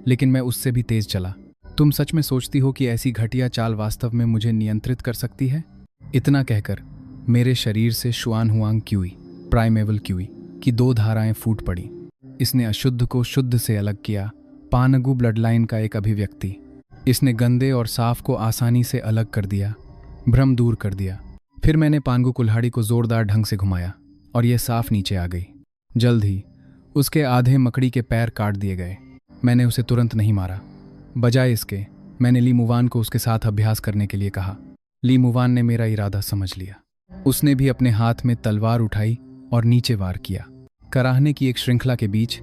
लेकिन मैं उससे भी तेज चला। तुम सच में सोचती हो कि ऐसी घटिया चाल वास्तव में मुझे नियंत्रित कर सकती है? इतना कहकर मेरे शरीर से शुआन हुआंग क्यूई, प्राइमेवल क्यूई की 2 धाराएं फूट पड़ी। इसने अशुद्ध को शुद्ध से अलग किया, पानगु ब्लडलाइन का एक अभिव्यक्ति। इसने गंदे और साफ को आसानी से अलग कर दिया, भ्रम दूर कर दिया। फिर मैंने पानगु कुल्हाड़ी को जोरदार ढंग से घुमाया और यह साफ नीचे आ गई। जल्द ही उसके आधे मकड़ी के पैर काट दिए गए। मैंने उसे तुरंत नहीं मारा। बजाय इसके मैंने ली मुवान को उसके साथ अभ्यास करने के लिए कहा। ली मुवान ने मेरा इरादा समझ लिया। उसने भी अपने हाथ में तलवार उठाई और नीचे वार किया। कराहने की एक श्रृंखला के बीच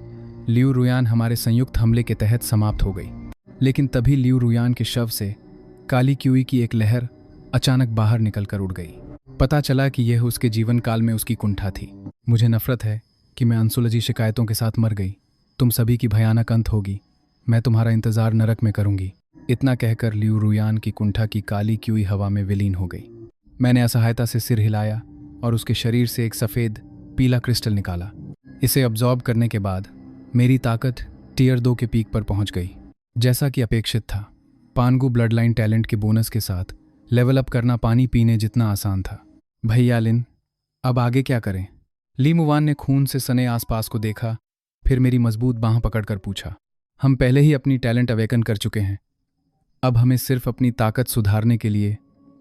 लियू रुयान हमारे संयुक्त हमले के तहत समाप्त हो गई। लेकिन तभी लियू रुयान के शव से काली क्यूई की एक लहर अचानक बाहर निकलकर उड़ गई। पता चला कि यह उसके जीवन काल में उसकी कुंठा थी। मुझे नफरत है कि मैं अनसुलझी शिकायतों के साथ मर गई। तुम सभी की भयानक अंत होगी। मैं तुम्हारा इंतजार नरक में करूंगी। इतना कहकर लियू रुयान की कुंठा की काली क्यूई हवा में विलीन हो गई। मैंने असहायता से सिर हिलाया और उसके शरीर से एक सफ़ेद पीला क्रिस्टल निकाला। इसे अब्जॉर्ब करने के बाद मेरी ताकत टियर 2 के पीक पर पहुंच गई। जैसा कि अपेक्षित था, पानगु ब्लडलाइन टैलेंट के बोनस के साथ लेवल अप करना पानी पीने जितना आसान था। भैया लिन, अब आगे क्या करें? ली मुवान ने खून से सने आसपास को देखा, फिर मेरी मजबूत बांह पकड़कर पूछा। हम पहले ही अपनी टैलेंट अवेकन कर चुके हैं। अब हमें सिर्फ अपनी ताकत सुधारने के लिए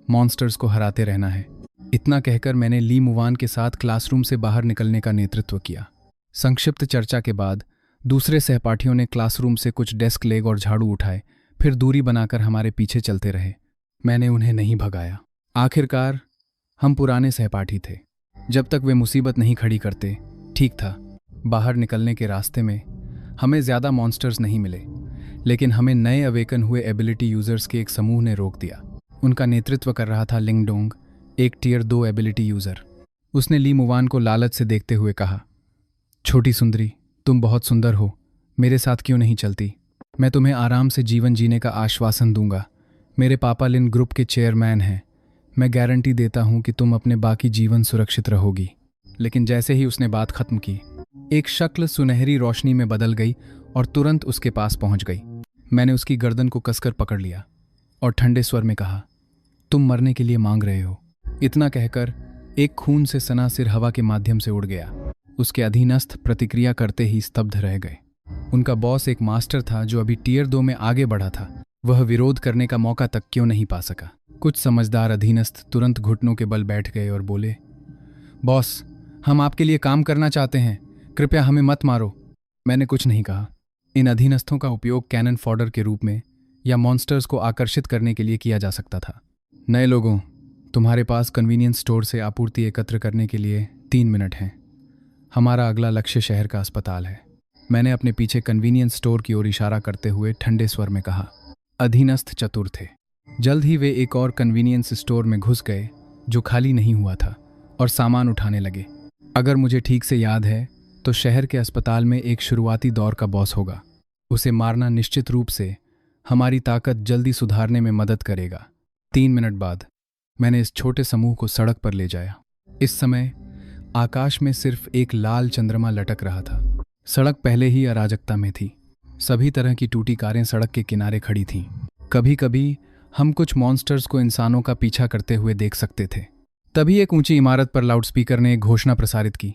मॉन्स्टर्स को हराते रहना है। इतना कहकर मैंने ली मुवान के साथ क्लासरूम से बाहर निकलने का नेतृत्व किया। संक्षिप्त चर्चा के बाद दूसरे सहपाठियों ने क्लासरूम से कुछ डेस्क लेग और झाड़ू उठाए, फिर दूरी बनाकर हमारे पीछे चलते रहे। मैंने उन्हें नहीं भगाया। आखिरकार हम पुराने सहपाठी थे। जब तक वे मुसीबत नहीं खड़ी करते, ठीक था। बाहर निकलने के रास्ते में हमें ज़्यादा मॉन्स्टर्स नहीं मिले, लेकिन हमें नए अवेकन हुए एबिलिटी यूज़र्स के एक समूह ने रोक दिया। उनका नेतृत्व कर रहा था लिंगडोंग, एक टियर 2 एबिलिटी यूज़र। उसने ली मुवान को लालच से देखते हुए कहा, छोटी सुंदरी, तुम बहुत सुंदर हो, मेरे साथ क्यों नहीं चलती? मैं तुम्हें आराम से जीवन जीने का आश्वासन दूंगा। मेरे पापा लिन ग्रुप के चेयरमैन हैं। मैं गारंटी देता हूं कि तुम अपने बाकी जीवन सुरक्षित रहोगी। लेकिन जैसे ही उसने बात खत्म की, एक शक्ल सुनहरी रोशनी में बदल गई और तुरंत उसके पास पहुंच गई। मैंने उसकी गर्दन को कसकर पकड़ लिया और ठंडे स्वर में कहा, तुम मरने के लिए मांग रहे हो। इतना कहकर एक खून से सना सिर हवा के माध्यम से उड़ गया। उसके अधीनस्थ प्रतिक्रिया करते ही स्तब्ध रह गए। उनका बॉस एक मास्टर था जो अभी टियर 2 में आगे बढ़ा था। वह विरोध करने का मौका तक क्यों नहीं पा सका। कुछ समझदार अधीनस्थ तुरंत घुटनों के बल बैठ गए और बोले, बॉस, हम आपके लिए काम करना चाहते हैं, कृपया हमें मत मारो। मैंने कुछ नहीं कहा। इन अधीनस्थों का उपयोग कैनन फॉडर के रूप में या मॉन्स्टर्स को आकर्षित करने के लिए किया जा सकता था। नए लोगों, तुम्हारे पास कन्वीनियंस स्टोर से आपूर्ति एकत्र करने के लिए 3 मिनट हैं। हमारा अगला लक्ष्य शहर का अस्पताल है। मैंने अपने पीछे कन्वीनियंस स्टोर की ओर इशारा करते हुए ठंडे स्वर में कहा। अधीनस्थ चतुर थे। जल्द ही वे एक और कन्वीनियंस स्टोर में घुस गए जो खाली नहीं हुआ था और सामान उठाने लगे। अगर मुझे ठीक से याद है तो शहर के अस्पताल में एक शुरुआती दौर का बॉस होगा। उसे मारना निश्चित रूप से हमारी ताकत जल्दी सुधारने में मदद करेगा। 3 मिनट बाद मैंने इस छोटे समूह को सड़क पर ले जाया। इस समय आकाश में सिर्फ एक लाल चंद्रमा लटक रहा था। सड़क पहले ही अराजकता में थी। सभी तरह की टूटी कारें सड़क के किनारे खड़ी थीं। कभी कभी हम कुछ मॉन्स्टर्स को इंसानों का पीछा करते हुए देख सकते थे। तभी एक ऊंची इमारत पर लाउडस्पीकर ने एक घोषणा प्रसारित की।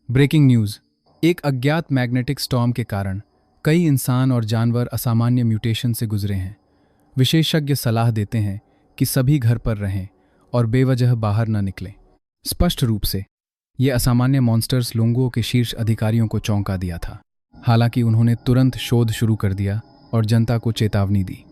ब्रेकिंग न्यूज़, एक अज्ञात मैग्नेटिक स्टॉर्म के कारण कई इंसान और जानवर असामान्य म्यूटेशन से गुजरे हैं। विशेषज्ञ सलाह देते हैं कि सभी घर पर रहें और बेवजह बाहर न निकलें। स्पष्ट रूप से ये असामान्य मॉन्स्टर्स लोंगो के शीर्ष अधिकारियों को चौंका दिया था। हालांकि उन्होंने तुरंत शोध शुरू कर दिया और जनता को चेतावनी दी।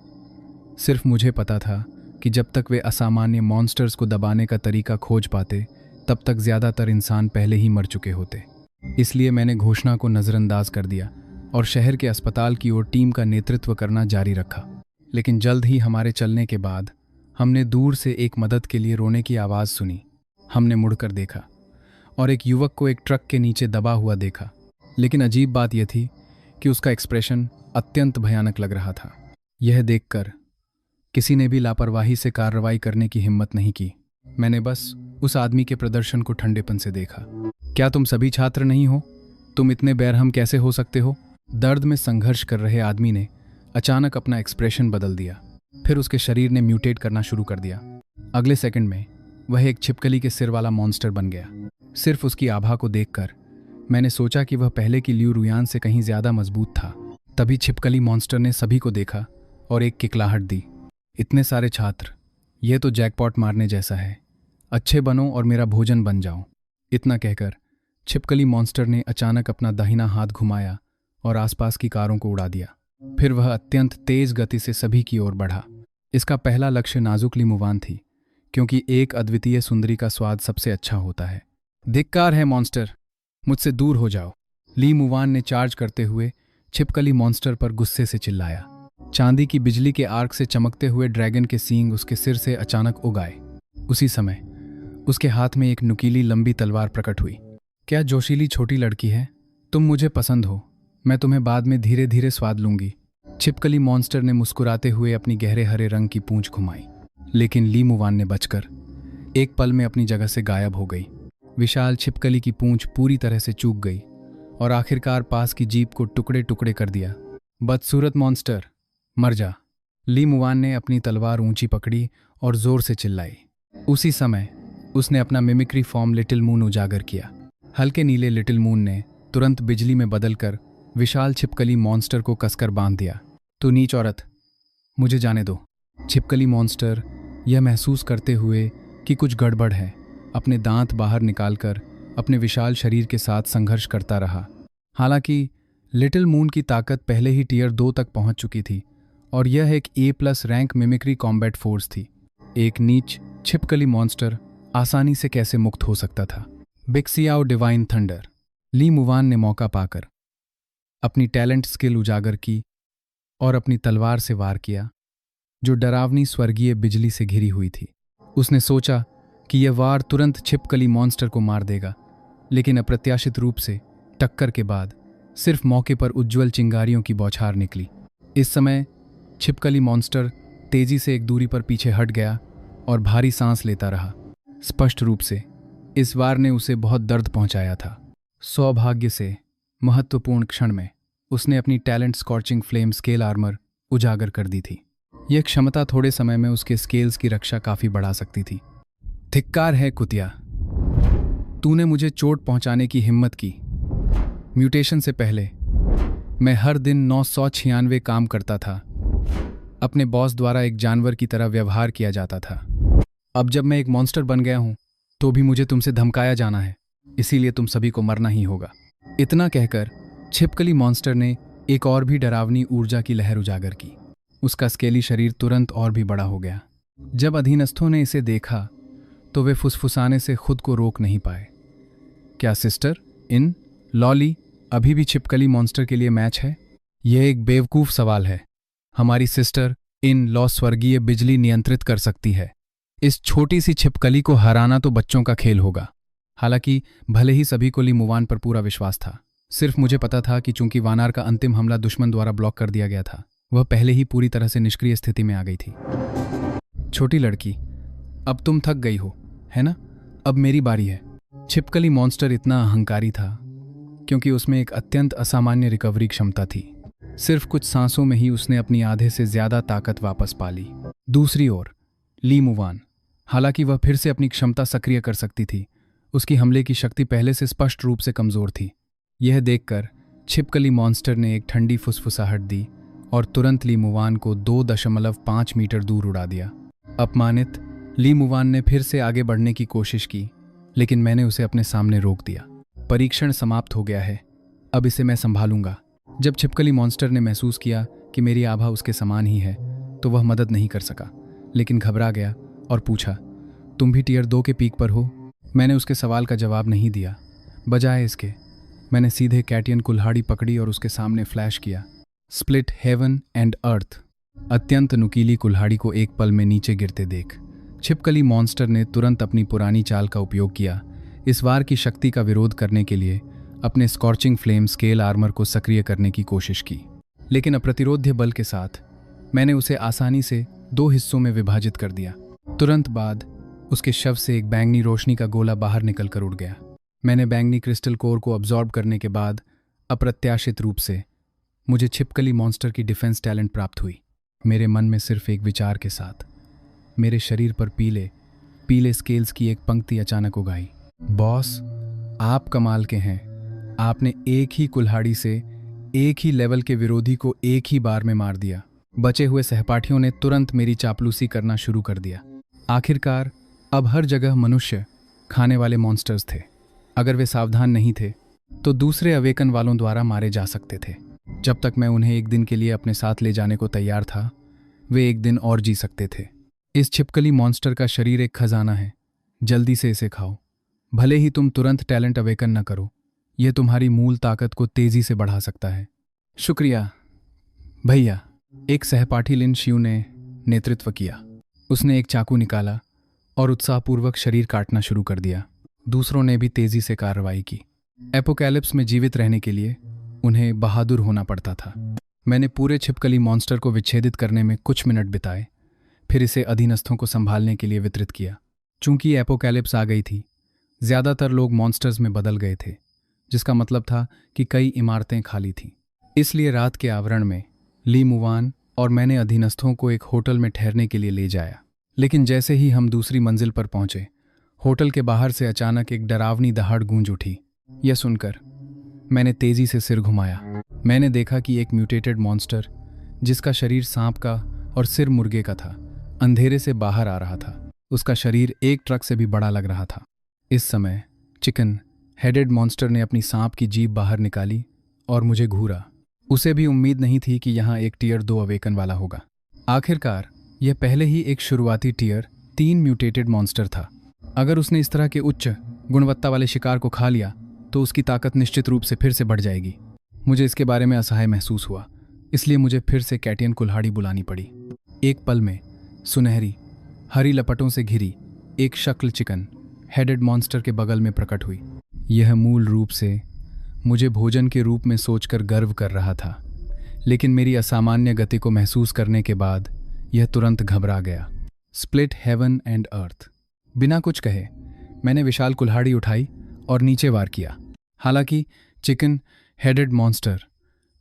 सिर्फ मुझे पता था कि जब तक वे असामान्य मॉन्स्टर्स को दबाने का तरीका खोज पाते, तब तक ज़्यादातर इंसान पहले ही मर चुके होते। इसलिए मैंने घोषणा को नज़रअंदाज कर दिया और शहर के अस्पताल की ओर टीम का नेतृत्व करना जारी रखा। लेकिन जल्द ही हमारे चलने के बाद हमने दूर से एक मदद के लिए रोने की आवाज़ सुनी। हमने मुड़कर देखा और एक युवक को एक ट्रक के नीचे दबा हुआ देखा। लेकिन अजीब बात यह थी कि उसका एक्सप्रेशन अत्यंत भयानक लग रहा था। यह देखकर किसी ने भी लापरवाही से कार्रवाई करने की हिम्मत नहीं की। मैंने बस उस आदमी के प्रदर्शन को ठंडेपन से देखा। क्या तुम सभी छात्र नहीं हो? तुम इतने बेरहम कैसे हो सकते हो? दर्द में संघर्ष कर रहे आदमी ने अचानक अपना एक्सप्रेशन बदल दिया। फिर उसके शरीर ने म्यूटेट करना शुरू कर दिया। अगले सेकंड में वह एक छिपकली के सिर वाला मॉन्स्टर बन गया। सिर्फ उसकी आभा को देखकर मैंने सोचा कि वह पहले की ल्यू रुयान से कहीं ज्यादा मजबूत था। तभी छिपकली मॉन्स्टर ने सभी को देखा और एक किकलाहट दी। इतने सारे छात्र, यह तो जैकपॉट मारने जैसा है। अच्छे बनो और मेरा भोजन बन जाओ। इतना कहकर छिपकली मॉन्स्टर ने अचानक अपना दाहिना हाथ घुमाया और आसपास की कारों को उड़ा दिया। फिर वह अत्यंत तेज गति से सभी की ओर बढ़ा। इसका पहला लक्ष्य नाजुक ली मुवान थी, क्योंकि एक अद्वितीय सुंदरी का स्वाद सबसे अच्छा होता है। धिक्कार है मॉन्स्टर, मुझसे दूर हो जाओ। ली मुवान ने चार्ज करते हुए छिपकली मॉन्स्टर पर गुस्से से चिल्लाया। चांदी की बिजली के आर्क से चमकते हुए ड्रैगन के सींग उसके सिर से अचानक उग आए। उसी समय उसके हाथ में एक नुकीली लंबी तलवार प्रकट हुई। क्या जोशीली छोटी लड़की है? तुम मुझे पसंद हो। मैं तुम्हें बाद में धीरे धीरे स्वाद लूंगी। छिपकली मॉन्स्टर ने मुस्कुराते हुए अपनी गहरे हरे रंग की पूंछ घुमाई, लेकिन ली मुवान ने बचकर एक पल में अपनी जगह से गायब हो गई। विशाल छिपकली की पूंछ पूरी तरह से चूक गई और आखिरकार पास की जीप को टुकड़े टुकड़े कर दिया। बदसूरत मॉन्स्टर, मर जा। ली मुवान ने अपनी तलवार ऊंची पकड़ी और जोर से चिल्लाई। उसी समय उसने अपना मिमिक्री फॉर्म लिटिल मून उजागर किया। हल्के नीले लिटिल मून ने तुरंत बिजली में बदलकर विशाल छिपकली मॉन्स्टर को कसकर बांध दिया। तू नीच औरत, मुझे जाने दो। छिपकली मॉन्स्टर यह महसूस करते हुए कि कुछ गड़बड़ है, अपने दांत बाहर निकालकर अपने विशाल शरीर के साथ संघर्ष करता रहा। हालांकि लिटिल मून की ताकत पहले ही टियर 2 तक पहुंच चुकी थी और यह एक A+ rank mimicry combat force थी। एक नीच छिपकली मॉन्स्टर आसानी से कैसे मुक्त हो सकता था? बिक्सियाओ डिवाइन थंडर। ली मुवान ने मौका पाकर अपनी टैलेंट स्किल उजागर की और अपनी तलवार से वार किया, जो डरावनी स्वर्गीय बिजली से घिरी हुई थी। उसने सोचा कि यह वार तुरंत छिपकली मॉन्स्टर को मार देगा, लेकिन अप्रत्याशित रूप से टक्कर के बाद सिर्फ मौके पर उज्ज्वल चिंगारियों की बौछार निकली। इस समय छिपकली मॉन्स्टर तेजी से एक दूरी पर पीछे हट गया और भारी सांस लेता रहा। स्पष्ट रूप से इस वार ने उसे बहुत दर्द पहुंचाया था। सौभाग्य से महत्वपूर्ण क्षण में उसने अपनी talent scorching flame scale armour उजागर कर दी थी। यह क्षमता थोड़े समय में उसके स्केल्स की रक्षा काफी बढ़ा सकती थी। धिक्कार है कुतिया, तूने मुझे चोट पहुंचाने की हिम्मत की। म्यूटेशन से पहले मैं हर दिन 996 काम करता था। अपने बॉस द्वारा एक जानवर की तरह व्यवहार किया जाता था। अब जब मैं एक मॉन्स्टर बन गया हूं तो भी मुझे तुमसे धमकाया जाना है, इसीलिए तुम सभी को मरना ही होगा। इतना कहकर छिपकली मॉन्स्टर ने एक और भी डरावनी ऊर्जा की लहर उजागर की। उसका स्केली शरीर तुरंत और भी बड़ा हो गया। जब अधीनस्थों ने इसे देखा तो वे फुसफुसाने से खुद को रोक नहीं पाए। क्या सिस्टर इन लॉली अभी भी छिपकली मॉन्स्टर के लिए मैच है? यह एक बेवकूफ सवाल है। हमारी सिस्टर इन लॉ स्वर्गीय बिजली नियंत्रित कर सकती है। इस छोटी सी छिपकली को हराना तो बच्चों का खेल होगा। हालांकि भले ही सभी को ली मुवान पर पूरा विश्वास था, सिर्फ मुझे पता था कि चूंकि वानार का अंतिम हमला दुश्मन द्वारा ब्लॉक कर दिया गया था, वह पहले ही पूरी तरह से निष्क्रिय स्थिति में आ गई थी। छोटी लड़की, अब तुम थक गई हो, है ना? अब मेरी बारी है। छिपकली मॉन्स्टर इतना अहंकारी था क्योंकि उसमें एक अत्यंत असामान्य रिकवरी क्षमता थी। सिर्फ कुछ सांसों में ही उसने अपनी आधे से ज्यादा ताकत वापस पा ली। दूसरी ओर ली मुवान, हालांकि वह फिर से अपनी क्षमता सक्रिय कर सकती थी, उसकी हमले की शक्ति पहले से स्पष्ट रूप से कमजोर थी। यह देखकर छिपकली मॉन्स्टर ने एक ठंडी फुसफुसाहट दी और तुरंत ली मुवान को 2.5 मीटर दूर उड़ा दिया। अपमानित ली मुवान ने फिर से आगे बढ़ने की कोशिश की, लेकिन मैंने उसे अपने सामने रोक दिया। परीक्षण समाप्त हो गया है, अब इसे मैं संभालूंगा। जब छिपकली मॉन्स्टर ने महसूस किया कि मेरी आभा उसके समान ही है तो वह मदद नहीं कर सका, लेकिन घबरा गया और पूछा, तुम भी टियर 2 के पीक पर हो? मैंने उसके सवाल का जवाब नहीं दिया। बजाय इसके मैंने सीधे कैटियन कुल्हाड़ी पकड़ी और उसके सामने फ्लैश किया। Split heaven and earth. अत्यंत नुकीली कुल्हाड़ी को एक पल में नीचे गिरते देख छिपकली मॉन्स्टर ने तुरंत अपनी पुरानी चाल का उपयोग किया। इस वार की शक्ति का विरोध करने के लिए अपने स्कॉर्चिंग फ्लेम स्केल आर्मर को सक्रिय करने की कोशिश की, लेकिन अप्रतिरोध्य बल के साथ मैंने उसे आसानी से 2 हिस्सों में विभाजित कर दिया। तुरंत बाद उसके शव से एक बैंगनी रोशनी का गोला बाहर निकलकर उड़ गया। मैंने बैंगनी क्रिस्टल कोर को अब्जॉर्ब करने के बाद अप्रत्याशित रूप से मुझे छिपकली मॉन्स्टर की डिफेंस टैलेंट प्राप्त हुई। मेरे मन में सिर्फ एक विचार के साथ मेरे शरीर पर पीले पीले स्केल्स की एक पंक्ति अचानक उगाई। बॉस, आप कमाल के हैं। आपने एक ही कुल्हाड़ी से एक ही लेवल के विरोधी को एक ही बार में मार दिया। बचे हुए सहपाठियों ने तुरंत मेरी चापलूसी करना शुरू कर दिया। आखिरकार अब हर जगह मनुष्य खाने वाले मॉन्स्टर्स थे। अगर वे सावधान नहीं थे तो दूसरे अवेकन वालों द्वारा मारे जा सकते थे। जब तक मैं उन्हें एक दिन के लिए अपने साथ ले जाने को तैयार था, वे एक दिन और जी सकते थे। इस छिपकली मॉन्स्टर का शरीर एक खजाना है। जल्दी से इसे खाओ। भले ही तुम तुरंत टैलेंट अवेकन न करो, यह तुम्हारी मूल ताकत को तेजी से बढ़ा सकता है। शुक्रिया भैया, एक सहपाठी लिन शियू ने नेतृत्व किया। उसने एक चाकू निकाला और उत्साहपूर्वक शरीर काटना शुरू कर दिया। दूसरों ने भी तेजी से कार्रवाई की। एपोकैलिप्स में जीवित रहने के लिए उन्हें बहादुर होना पड़ता था। मैंने पूरे छिपकली मॉन्स्टर को विच्छेदित करने में कुछ मिनट बिताए, फिर इसे अधीनस्थों को संभालने के लिए वितरित किया। चूंकि एपोकैलिप्स आ गई थी, ज्यादातर लोग मॉन्स्टर्स में बदल गए थे, जिसका मतलब था कि कई इमारतें खाली थीं। इसलिए रात के आवरण में ली मुवान और मैंने अधीनस्थों को एक होटल में ठहरने के लिए ले जाया। लेकिन जैसे ही हम दूसरी मंजिल पर पहुंचे, होटल के बाहर से अचानक एक डरावनी दहाड़ गूंज उठी। यह सुनकर मैंने तेजी से सिर घुमाया। मैंने देखा कि एक म्यूटेटेड मॉन्स्टर, जिसका शरीर सांप का और सिर मुर्गे का था, अंधेरे से बाहर आ रहा था। उसका शरीर एक ट्रक से भी बड़ा लग रहा था। इस समय चिकन हेडेड मॉन्स्टर ने अपनी सांप की जीभ बाहर निकाली और मुझे घूरा। उसे भी उम्मीद नहीं थी कि यहाँ एक टियर 2 अवेकन वाला होगा। आखिरकार यह पहले ही एक शुरुआती टियर 3 म्यूटेटेड मॉन्स्टर था। अगर उसने इस तरह के उच्च गुणवत्ता वाले शिकार को खा लिया तो उसकी ताकत निश्चित रूप से फिर से बढ़ जाएगी। मुझे इसके बारे में असहाय महसूस हुआ, इसलिए मुझे फिर से कैटियन कुल्हाड़ी बुलानी पड़ी। एक पल में सुनहरी हरी लपटों से घिरी एक शक्ल चिकन हेडेड मॉन्स्टर के बगल में प्रकट हुई। यह मूल रूप से मुझे भोजन के रूप में सोचकर गर्व कर रहा था, लेकिन मेरी असामान्य गति को महसूस करने के बाद यह तुरंत घबरा गया। Split heaven and earth. बिना कुछ कहे मैंने विशाल कुल्हाड़ी उठाई और नीचे वार किया। हालांकि चिकन हेडेड मॉन्स्टर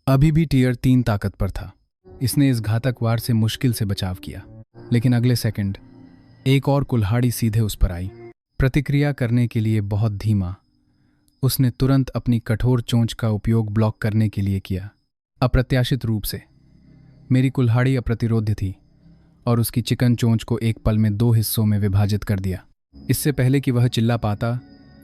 अभी भी टियर 3 ताकत पर था। इसने इस घातक वार से मुश्किल से बचाव किया, लेकिन अगले सेकंड एक और कुल्हाड़ी सीधे उस पर आई। प्रतिक्रिया करने के लिए बहुत धीमा, उसने तुरंत अपनी कठोर चोंच का उपयोग ब्लॉक करने के लिए किया। अप्रत्याशित रूप से मेरी कुल्हाड़ी अप्रतिरोध्य थी और उसकी चिकन चोंच को एक पल में 2 हिस्सों में विभाजित कर दिया। इससे पहले कि वह चिल्ला पाता,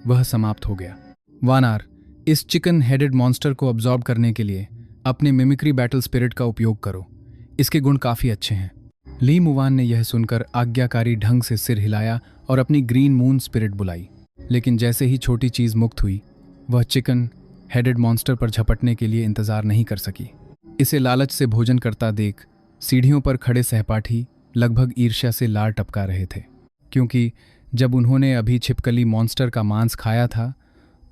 वह समाप्त हो गया। वानार, इस चिकन हेडेड मॉन्स्टर को अब्जॉर्ब करने के लिए अपने मिमिक्री बैटल स्पिरिट का उपयोग करो। इसके गुण काफी अच्छे हैं। ली मुवान ने यह सुनकर आज्ञाकारी ढंग से सिर हिलाया और अपनी ग्रीन मून स्पिरिट बुलाई। लेकिन जैसे ही छोटी चीज मुक्त हुई, वह चिकन हेडेड मॉन्स्टर पर झपटने के लिए इंतजार नहीं कर सकी। इसे लालच से भोजन करता देख सीढ़ियों पर खड़े सहपाठी लगभग ईर्ष्या से लार टपका रहे थे, क्योंकि जब उन्होंने अभी छिपकली मॉन्स्टर का मांस खाया था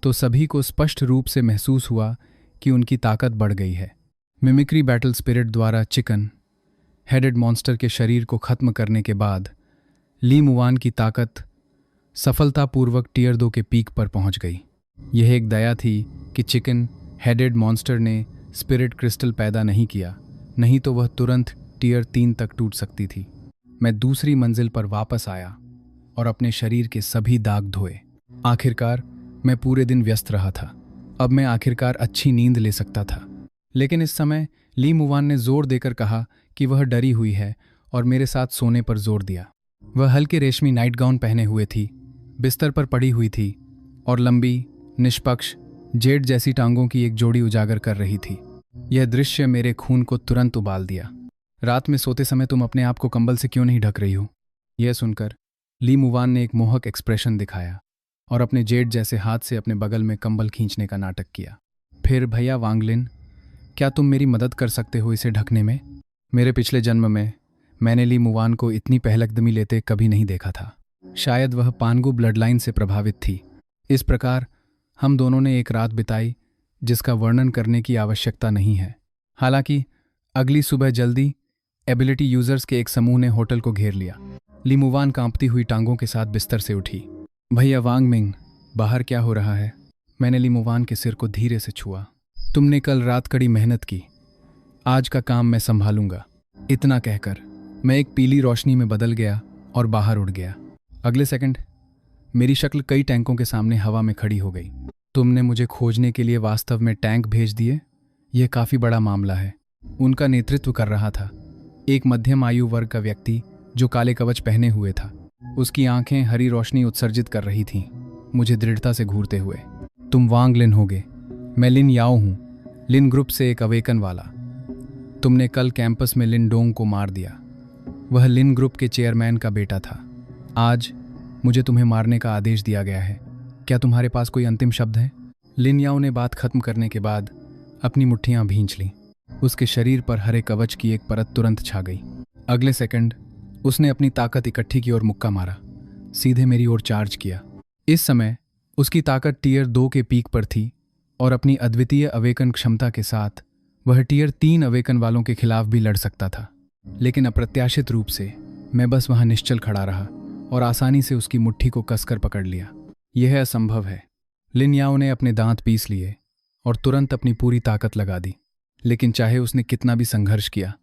तो सभी को स्पष्ट रूप से महसूस हुआ कि उनकी ताकत बढ़ गई है। मिमिक्री बैटल स्पिरिट द्वारा चिकन हेडेड मॉन्स्टर के शरीर को खत्म करने के बाद ली मुवान की ताकत सफलतापूर्वक टियर 2 के पीक पर पहुंच गई। यह एक दया थी कि चिकन हेडेड मॉन्स्टर ने स्पिरिट क्रिस्टल पैदा नहीं किया, नहीं तो वह तुरंत टियर 3 तक टूट सकती थी। मैं दूसरी मंजिल पर वापस आया और अपने शरीर के सभी दाग धोए। आखिरकार मैं पूरे दिन व्यस्त रहा था। अब मैं आखिरकार अच्छी नींद ले सकता था। लेकिन इस समय ली मुवान ने जोर देकर कहा कि वह डरी हुई है और मेरे साथ सोने पर जोर दिया। वह हल्के रेशमी नाइट गाउन पहने हुए थी, बिस्तर पर पड़ी हुई थी और लंबी, निष्पक्ष जेड जैसी टांगों की एक जोड़ी उजागर कर रही थी। यह दृश्य मेरे खून को तुरंत उबाल दिया। रात में सोते समय तुम अपने आप को कंबल से क्यों नहीं ढक रही हो? यह सुनकर ली मुवान ने एक मोहक एक्सप्रेशन दिखाया और अपने जेड जैसे हाथ से अपने बगल में कंबल खींचने का नाटक किया। फिर भैया वांगलिन, क्या तुम मेरी मदद कर सकते हो इसे ढकने में? मेरे पिछले जन्म में मैंने ली मुवान को इतनी पहलकदमी लेते कभी नहीं देखा था। शायद वह पानगु ब्लडलाइन से प्रभावित थी। इस प्रकार हम दोनों ने एक रात बिताई जिसका वर्णन करने की आवश्यकता नहीं है। हालांकि अगली सुबह जल्दी एबिलिटी यूजर्स के एक समूह ने होटल को घेर लिया। लिमुवान कांपती हुई टांगों के साथ बिस्तर से उठी। भैया वांग मिंग, बाहर क्या हो रहा है? मैंने लिमुवान के सिर को धीरे से छुआ। तुमने कल रात कड़ी मेहनत की, आज का काम मैं संभालूंगा। इतना कहकर मैं एक पीली रोशनी में बदल गया और बाहर उड़ गया। अगले सेकंड मेरी शक्ल कई टैंकों के सामने हवा में खड़ी हो गई। तुमने मुझे खोजने के लिए वास्तव में टैंक भेज दिए? यह काफी बड़ा मामला है। उनका नेतृत्व कर रहा था एक मध्यम आयु वर्ग का व्यक्ति जो काले कवच पहने हुए था। उसकी आंखें हरी रोशनी उत्सर्जित कर रही थीं, मुझे दृढ़ता से घूरते हुए। तुम वांग लिन होगे। मैं लिन याओ हूं, लिन ग्रुप से एक अवेकन वाला। तुमने कल कैंपस में लिन डोंग को मार दिया। वह लिन ग्रुप के चेयरमैन का बेटा था। आज मुझे तुम्हें मारने का आदेश दिया गया है। क्या तुम्हारे पास कोई अंतिम शब्द है? लिन याओ ने बात खत्म करने के बाद अपनी मुट्ठियां भींच लीं। उसके शरीर पर हरे कवच की एक परत तुरंत छा गई। अगले सेकंड उसने अपनी ताकत इकट्ठी की और मुक्का मारा, सीधे मेरी ओर चार्ज किया। इस समय उसकी ताकत टीयर 2 के पीक पर थी और अपनी अद्वितीय अवेकन क्षमता के साथ वह टीयर 3 अवेकन वालों के खिलाफ भी लड़ सकता था। लेकिन अप्रत्याशित रूप से मैं बस वहां निश्चल खड़ा रहा और आसानी से उसकी मुट्ठी को कसकर पकड़ लिया। यह असंभव है। लिन याओ ने अपने दांत पीस लिए और तुरंत अपनी पूरी ताकत लगा दी, लेकिन चाहे उसने कितना भी संघर्ष किया,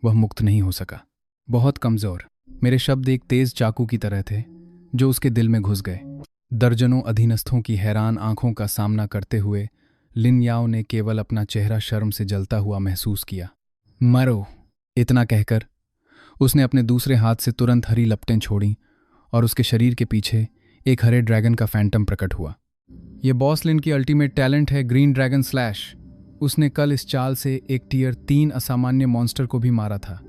वह मुक्त नहीं हो सका। बहुत कमजोर। मेरे शब्द एक तेज चाकू की तरह थे जो उसके दिल में घुस गए। दर्जनों अधीनस्थों की हैरान आंखों का सामना करते हुए लिन याओ ने केवल अपना चेहरा शर्म से जलता हुआ महसूस किया। मरो, इतना कहकर उसने अपने दूसरे हाथ से तुरंत हरी लपटें छोड़ी और उसके शरीर के पीछे एक हरे ड्रैगन का फैंटम प्रकट हुआ। यह बॉस लिन की अल्टीमेट टैलेंट है, ग्रीन ड्रैगन स्लैश। उसने कल इस चाल से एक टीयर 3 असामान्य मॉन्स्टर को भी मारा था।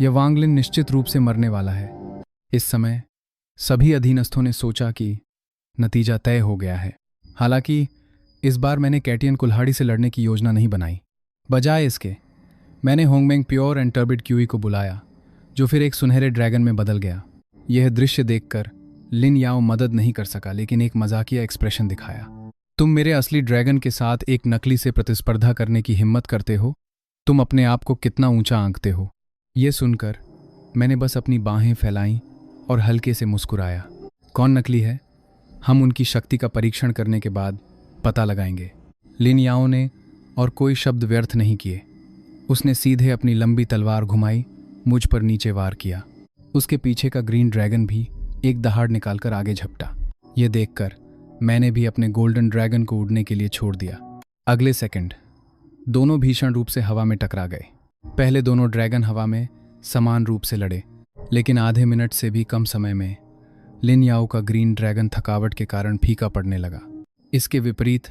यह वांग लिन निश्चित रूप से मरने वाला है। इस समय सभी अधीनस्थों ने सोचा कि नतीजा तय हो गया है। हालांकि इस बार मैंने कैटियन कुल्हाड़ी से लड़ने की योजना नहीं बनाई। बजाय इसके मैंने HongMeng pure and turbid QE को बुलाया, जो फिर एक सुनहरे ड्रैगन में बदल गया। यह दृश्य देखकर लिन याओ मदद नहीं कर सका, लेकिन एक मजाकिया एक्सप्रेशन दिखाया। तुम मेरे असली ड्रैगन के साथ एक नकली से प्रतिस्पर्धा करने की हिम्मत करते हो? तुम अपने आप को कितना ऊंचा आंकते हो? यह सुनकर मैंने बस अपनी बाहें फैलाईं और हल्के से मुस्कुराया। कौन नकली है? हम उनकी शक्ति का परीक्षण करने के बाद पता लगाएंगे। लिन याओ ने और कोई शब्द व्यर्थ नहीं किए। उसने सीधे अपनी लंबी तलवार घुमाई, मुझ पर नीचे वार किया। उसके पीछे का ग्रीन ड्रैगन भी एक दहाड़ निकालकर आगे झपटा। यह देखकर मैंने भी अपने गोल्डन ड्रैगन को उड़ने के लिए छोड़ दिया। अगले सेकंड दोनों भीषण रूप से हवा में टकरा गए। पहले दोनों ड्रैगन हवा में समान रूप से लड़े, लेकिन आधे मिनट से भी कम समय में लिन याओ का ग्रीन ड्रैगन थकावट के कारण फीका पड़ने लगा। इसके विपरीत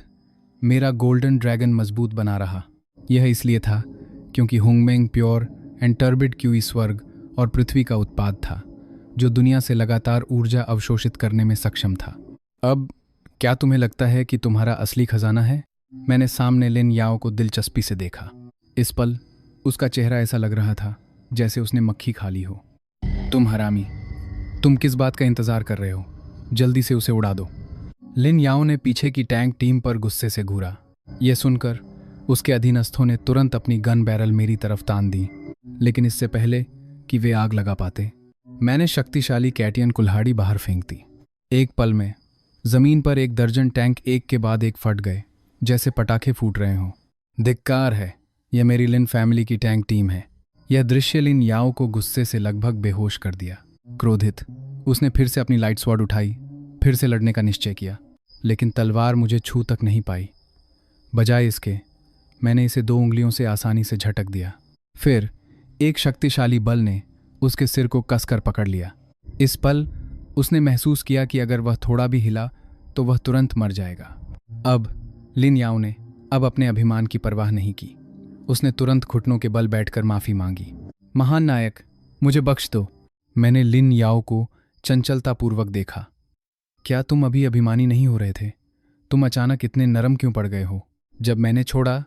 मेरा गोल्डन ड्रैगन मजबूत बना रहा। यह इसलिए था क्योंकि HongMeng pure and turbid QE स्वर्ग और पृथ्वी का उत्पाद था, जो दुनिया से लगातार ऊर्जा अवशोषित करने में सक्षम था। अब क्या तुम्हें लगता है कि तुम्हारा असली खजाना है? मैंने सामने लिन याओ को दिलचस्पी से देखा। इस पल उसका चेहरा ऐसा लग रहा था जैसे उसने मक्खी खा ली हो। तुम हरामी, तुम किस बात का इंतजार कर रहे हो? जल्दी से उसे उड़ा दो। लिन याओ ने पीछे की टैंक टीम पर गुस्से से घूरा। यह सुनकर उसके अधीनस्थों ने तुरंत अपनी गन बैरल मेरी तरफ तान दी, लेकिन इससे पहले कि वे आग लगा पाते, मैंने शक्तिशाली कैटियन कुल्हाड़ी बाहर फेंक दी। एक पल में जमीन पर एक दर्जन टैंक एक के बाद एक फट गए, जैसे पटाखे फूट रहे हों। धिक्कार है, यह मेरी लिन फैमिली की टैंक टीम है। यह दृश्य लिन याओ को गुस्से से लगभग बेहोश कर दिया। क्रोधित उसने फिर से अपनी लाइट स्वॉर्ड उठाई, फिर से लड़ने का निश्चय किया, लेकिन तलवार मुझे छू तक नहीं पाई। बजाय इसके मैंने इसे 2 उंगलियों से आसानी से झटक दिया। फिर एक शक्तिशाली बल ने उसके सिर को कसकर पकड़ लिया। इस पल उसने महसूस किया कि अगर वह थोड़ा भी हिला तो वह तुरंत मर जाएगा। अब लिन याओ ने अपने अभिमान की परवाह नहीं की। उसने तुरंत घुटनों के बल बैठकर माफी मांगी। महान नायक, मुझे बख्श दो। मैंने लिन याओ को चंचलतापूर्वक देखा। क्या तुम अभी अभिमानी नहीं हो रहे थे? तुम अचानक इतने नरम क्यों पड़ गए हो? जब मैंने छोड़ा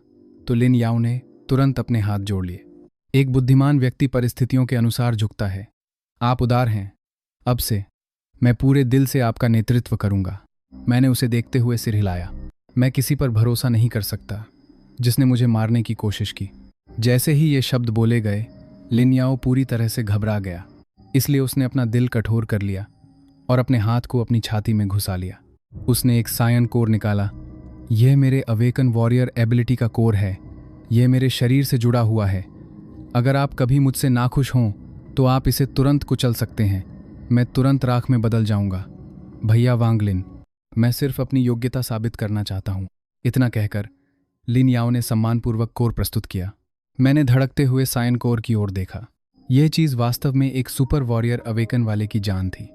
तो लिन याओ ने तुरंत अपने हाथ जोड़ लिए। एक बुद्धिमान व्यक्ति परिस्थितियों के अनुसार झुकता है। आप उदार हैं। अब से मैं पूरे दिल से आपका नेतृत्व करूंगा। मैंने उसे देखते हुए सिर हिलाया। मैं किसी पर भरोसा नहीं कर सकता जिसने मुझे मारने की कोशिश की। जैसे ही ये शब्द बोले गए, लिन याओ पूरी तरह से घबरा गया, इसलिए उसने अपना दिल कठोर कर लिया और अपने हाथ को अपनी छाती में घुसा लिया। उसने एक सायन कोर निकाला। यह मेरे अवेकन वॉरियर एबिलिटी का कोर है। यह मेरे शरीर से जुड़ा हुआ है। अगर आप कभी मुझसे नाखुश हों तो आप इसे तुरंत कुचल सकते हैं। मैं तुरंत राख में बदल जाऊंगा। भैया वांग लिन, मैं सिर्फ अपनी योग्यता साबित करना चाहता हूं। इतना कहकर लिन याओ ने सम्मानपूर्वक कोर प्रस्तुत किया। मैंने धड़कते हुए सायन कोर की ओर देखा। यह चीज वास्तव में एक सुपर वॉरियर अवेकन वाले की जान थी।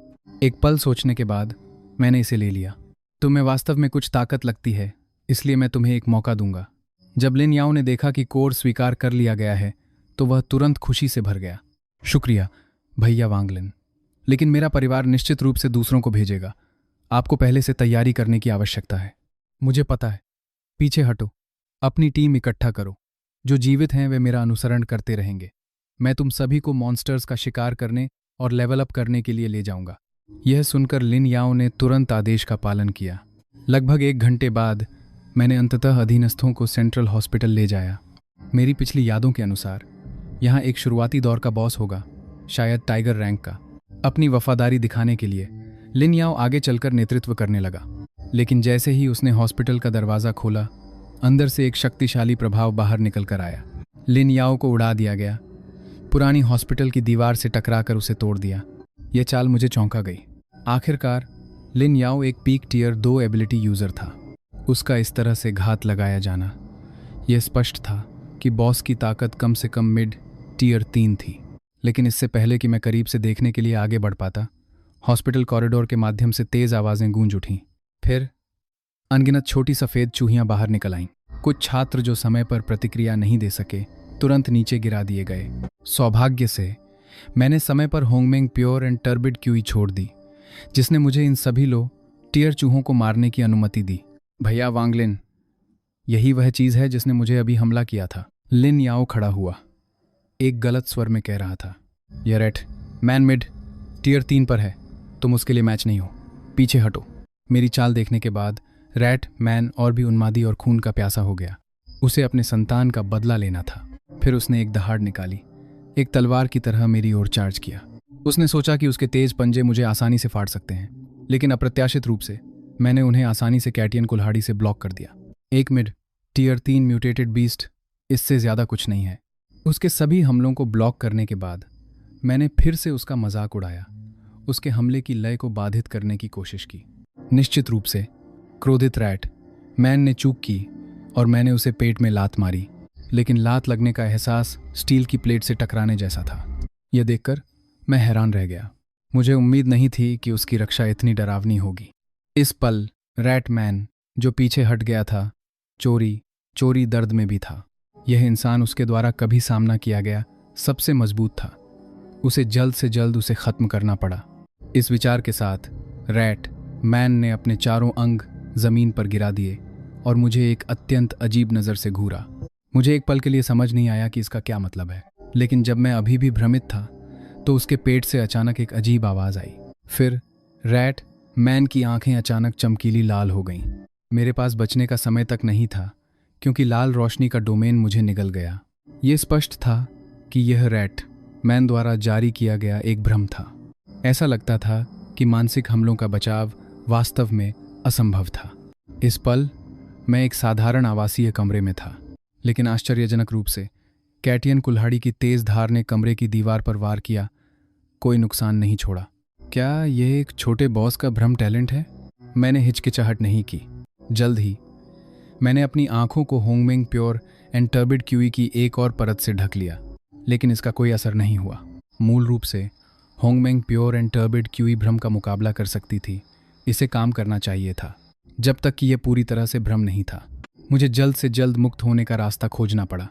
एक पल सोचने के बाद मैंने इसे ले लिया। तुम्हें वास्तव में कुछ ताकत लगती है, इसलिए मैं तुम्हें एक मौका दूंगा। जब लिन याओ ने देखा कि कोर स्वीकार कर लिया गया है तो वह तुरंत खुशी से भर गया। शुक्रिया भैया वांग लिन, लेकिन मेरा परिवार निश्चित रूप से दूसरों को भेजेगा। आपको पहले से तैयारी करने की आवश्यकता है। मुझे पता है। पीछे हटो, अपनी टीम इकट्ठा करो। जो जीवित हैं वे मेरा अनुसरण करते रहेंगे। मैं तुम सभी को मॉन्स्टर्स का शिकार करने और लेवल अप करने के लिए ले जाऊंगा। यह सुनकर लिन याओ ने तुरंत आदेश का पालन किया। लगभग 1 घंटे बाद मैंने अंततः अधीनस्थों को सेंट्रल हॉस्पिटल ले जाया। मेरी पिछली यादों के अनुसार यहाँ एक शुरुआती दौर का बॉस होगा, शायद टाइगर रैंक का। अपनी वफादारी दिखाने के लिए लिन याओ आगे चलकर नेतृत्व करने लगा। लेकिन जैसे ही उसने हॉस्पिटल का दरवाज़ा खोला, अंदर से एक शक्तिशाली प्रभाव बाहर निकल कर आया। लिन याओ को उड़ा दिया गया। पुरानी हॉस्पिटल की दीवार से टकराकर उसे तोड़ दिया। यह चाल मुझे चौंका गई। आखिरकार लिन याओ एक पीक टियर 2 एबिलिटी यूज़र था। उसका इस तरह से घात लगाया जाना, यह स्पष्ट था कि बॉस की ताकत कम से कम मिड टियर 3 थी। लेकिन इससे पहले कि मैं करीब से देखने के लिए आगे बढ़ पाता, हॉस्पिटल कॉरिडोर के माध्यम से तेज़ आवाज़ें गूंज उठीं। फिर अनगिनत छोटी सफ़ेद चूहियां बाहर निकल आईं। कुछ छात्र जो समय पर प्रतिक्रिया नहीं दे सके, तुरंत नीचे गिरा दिए गए। सौभाग्य से मैंने समय पर HongMeng pure and turbid QE छोड़ दी, जिसने मुझे इन सभी लो टियर चूहों को मारने की अनुमति दी। भैया वांग लिन, यही वह चीज़ है जिसने मुझे अभी हमला किया था। लिन याओ खड़ा हुआ, एक गलत स्वर में कह रहा था। यह रेट मैन मिड टियर 3 पर है। तुम उसके लिए मैच नहीं हो। पीछे हटो। मेरी चाल देखने के बाद रैट मैन और भी उन्मादी और खून का प्यासा हो गया। उसे अपने संतान का बदला लेना था। फिर उसने एक दहाड़ निकाली, एक तलवार की तरह मेरी ओर चार्ज किया। उसने सोचा कि उसके तेज पंजे मुझे आसानी से फाड़ सकते हैं, लेकिन अप्रत्याशित रूप से मैंने उन्हें आसानी से कैटियन कुल्हाड़ी से ब्लॉक कर दिया। एक मिड टियर 3 म्यूटेटेड बीस्ट, इससे ज़्यादा कुछ नहीं है। उसके सभी हमलों को ब्लॉक करने के बाद मैंने फिर से उसका मजाक उड़ाया, उसके हमले की लय को बाधित करने की कोशिश की। निश्चित रूप से क्रोधित रैट मैन ने चूक की और मैंने उसे पेट में लात मारी, लेकिन लात लगने का एहसास स्टील की प्लेट से टकराने जैसा था। यह देखकर मैं हैरान रह गया। मुझे उम्मीद नहीं थी कि उसकी रक्षा इतनी डरावनी होगी। इस पल रैट मैन, जो पीछे हट गया था, चोरी दर्द में भी था। यह इंसान उसके द्वारा कभी सामना किया गया सबसे मजबूत था। उसे जल्द से जल्द उसे खत्म करना पड़ा। इस विचार के साथ रैट मैन ने अपने चारों अंग जमीन पर गिरा दिए और मुझे एक अत्यंत अजीब नज़र से घूरा। मुझे एक पल के लिए समझ नहीं आया कि इसका क्या मतलब है, लेकिन जब मैं अभी भी भ्रमित था तो उसके पेट से अचानक एक अजीब आवाज़ आई। फिर रैट मैन की आंखें अचानक चमकीली लाल हो गईं। मेरे पास बचने का समय तक नहीं था, क्योंकि लाल रोशनी का डोमेन मुझे निगल गया। ये स्पष्ट था कि यह रैट मैन द्वारा जारी किया गया एक भ्रम था। ऐसा लगता था कि मानसिक हमलों का बचाव वास्तव में असंभव था। इस पल मैं एक साधारण आवासीय कमरे में था, लेकिन आश्चर्यजनक रूप से कैटियन कुल्हाड़ी की तेज धार ने कमरे की दीवार पर वार किया, कोई नुकसान नहीं छोड़ा। क्या यह एक छोटे बॉस का भ्रम टैलेंट है? मैंने हिचकिचाहट नहीं की। जल्द ही मैंने अपनी आंखों को HongMeng pure and turbid QE की एक और परत से ढक लिया, लेकिन इसका कोई असर नहीं हुआ। मूल रूप से HongMeng pure and turbid QE भ्रम का मुकाबला कर सकती थी। इसे काम करना चाहिए था, जब तक कि यह पूरी तरह से भ्रम नहीं था। मुझे जल्द से जल्द मुक्त होने का रास्ता खोजना पड़ा।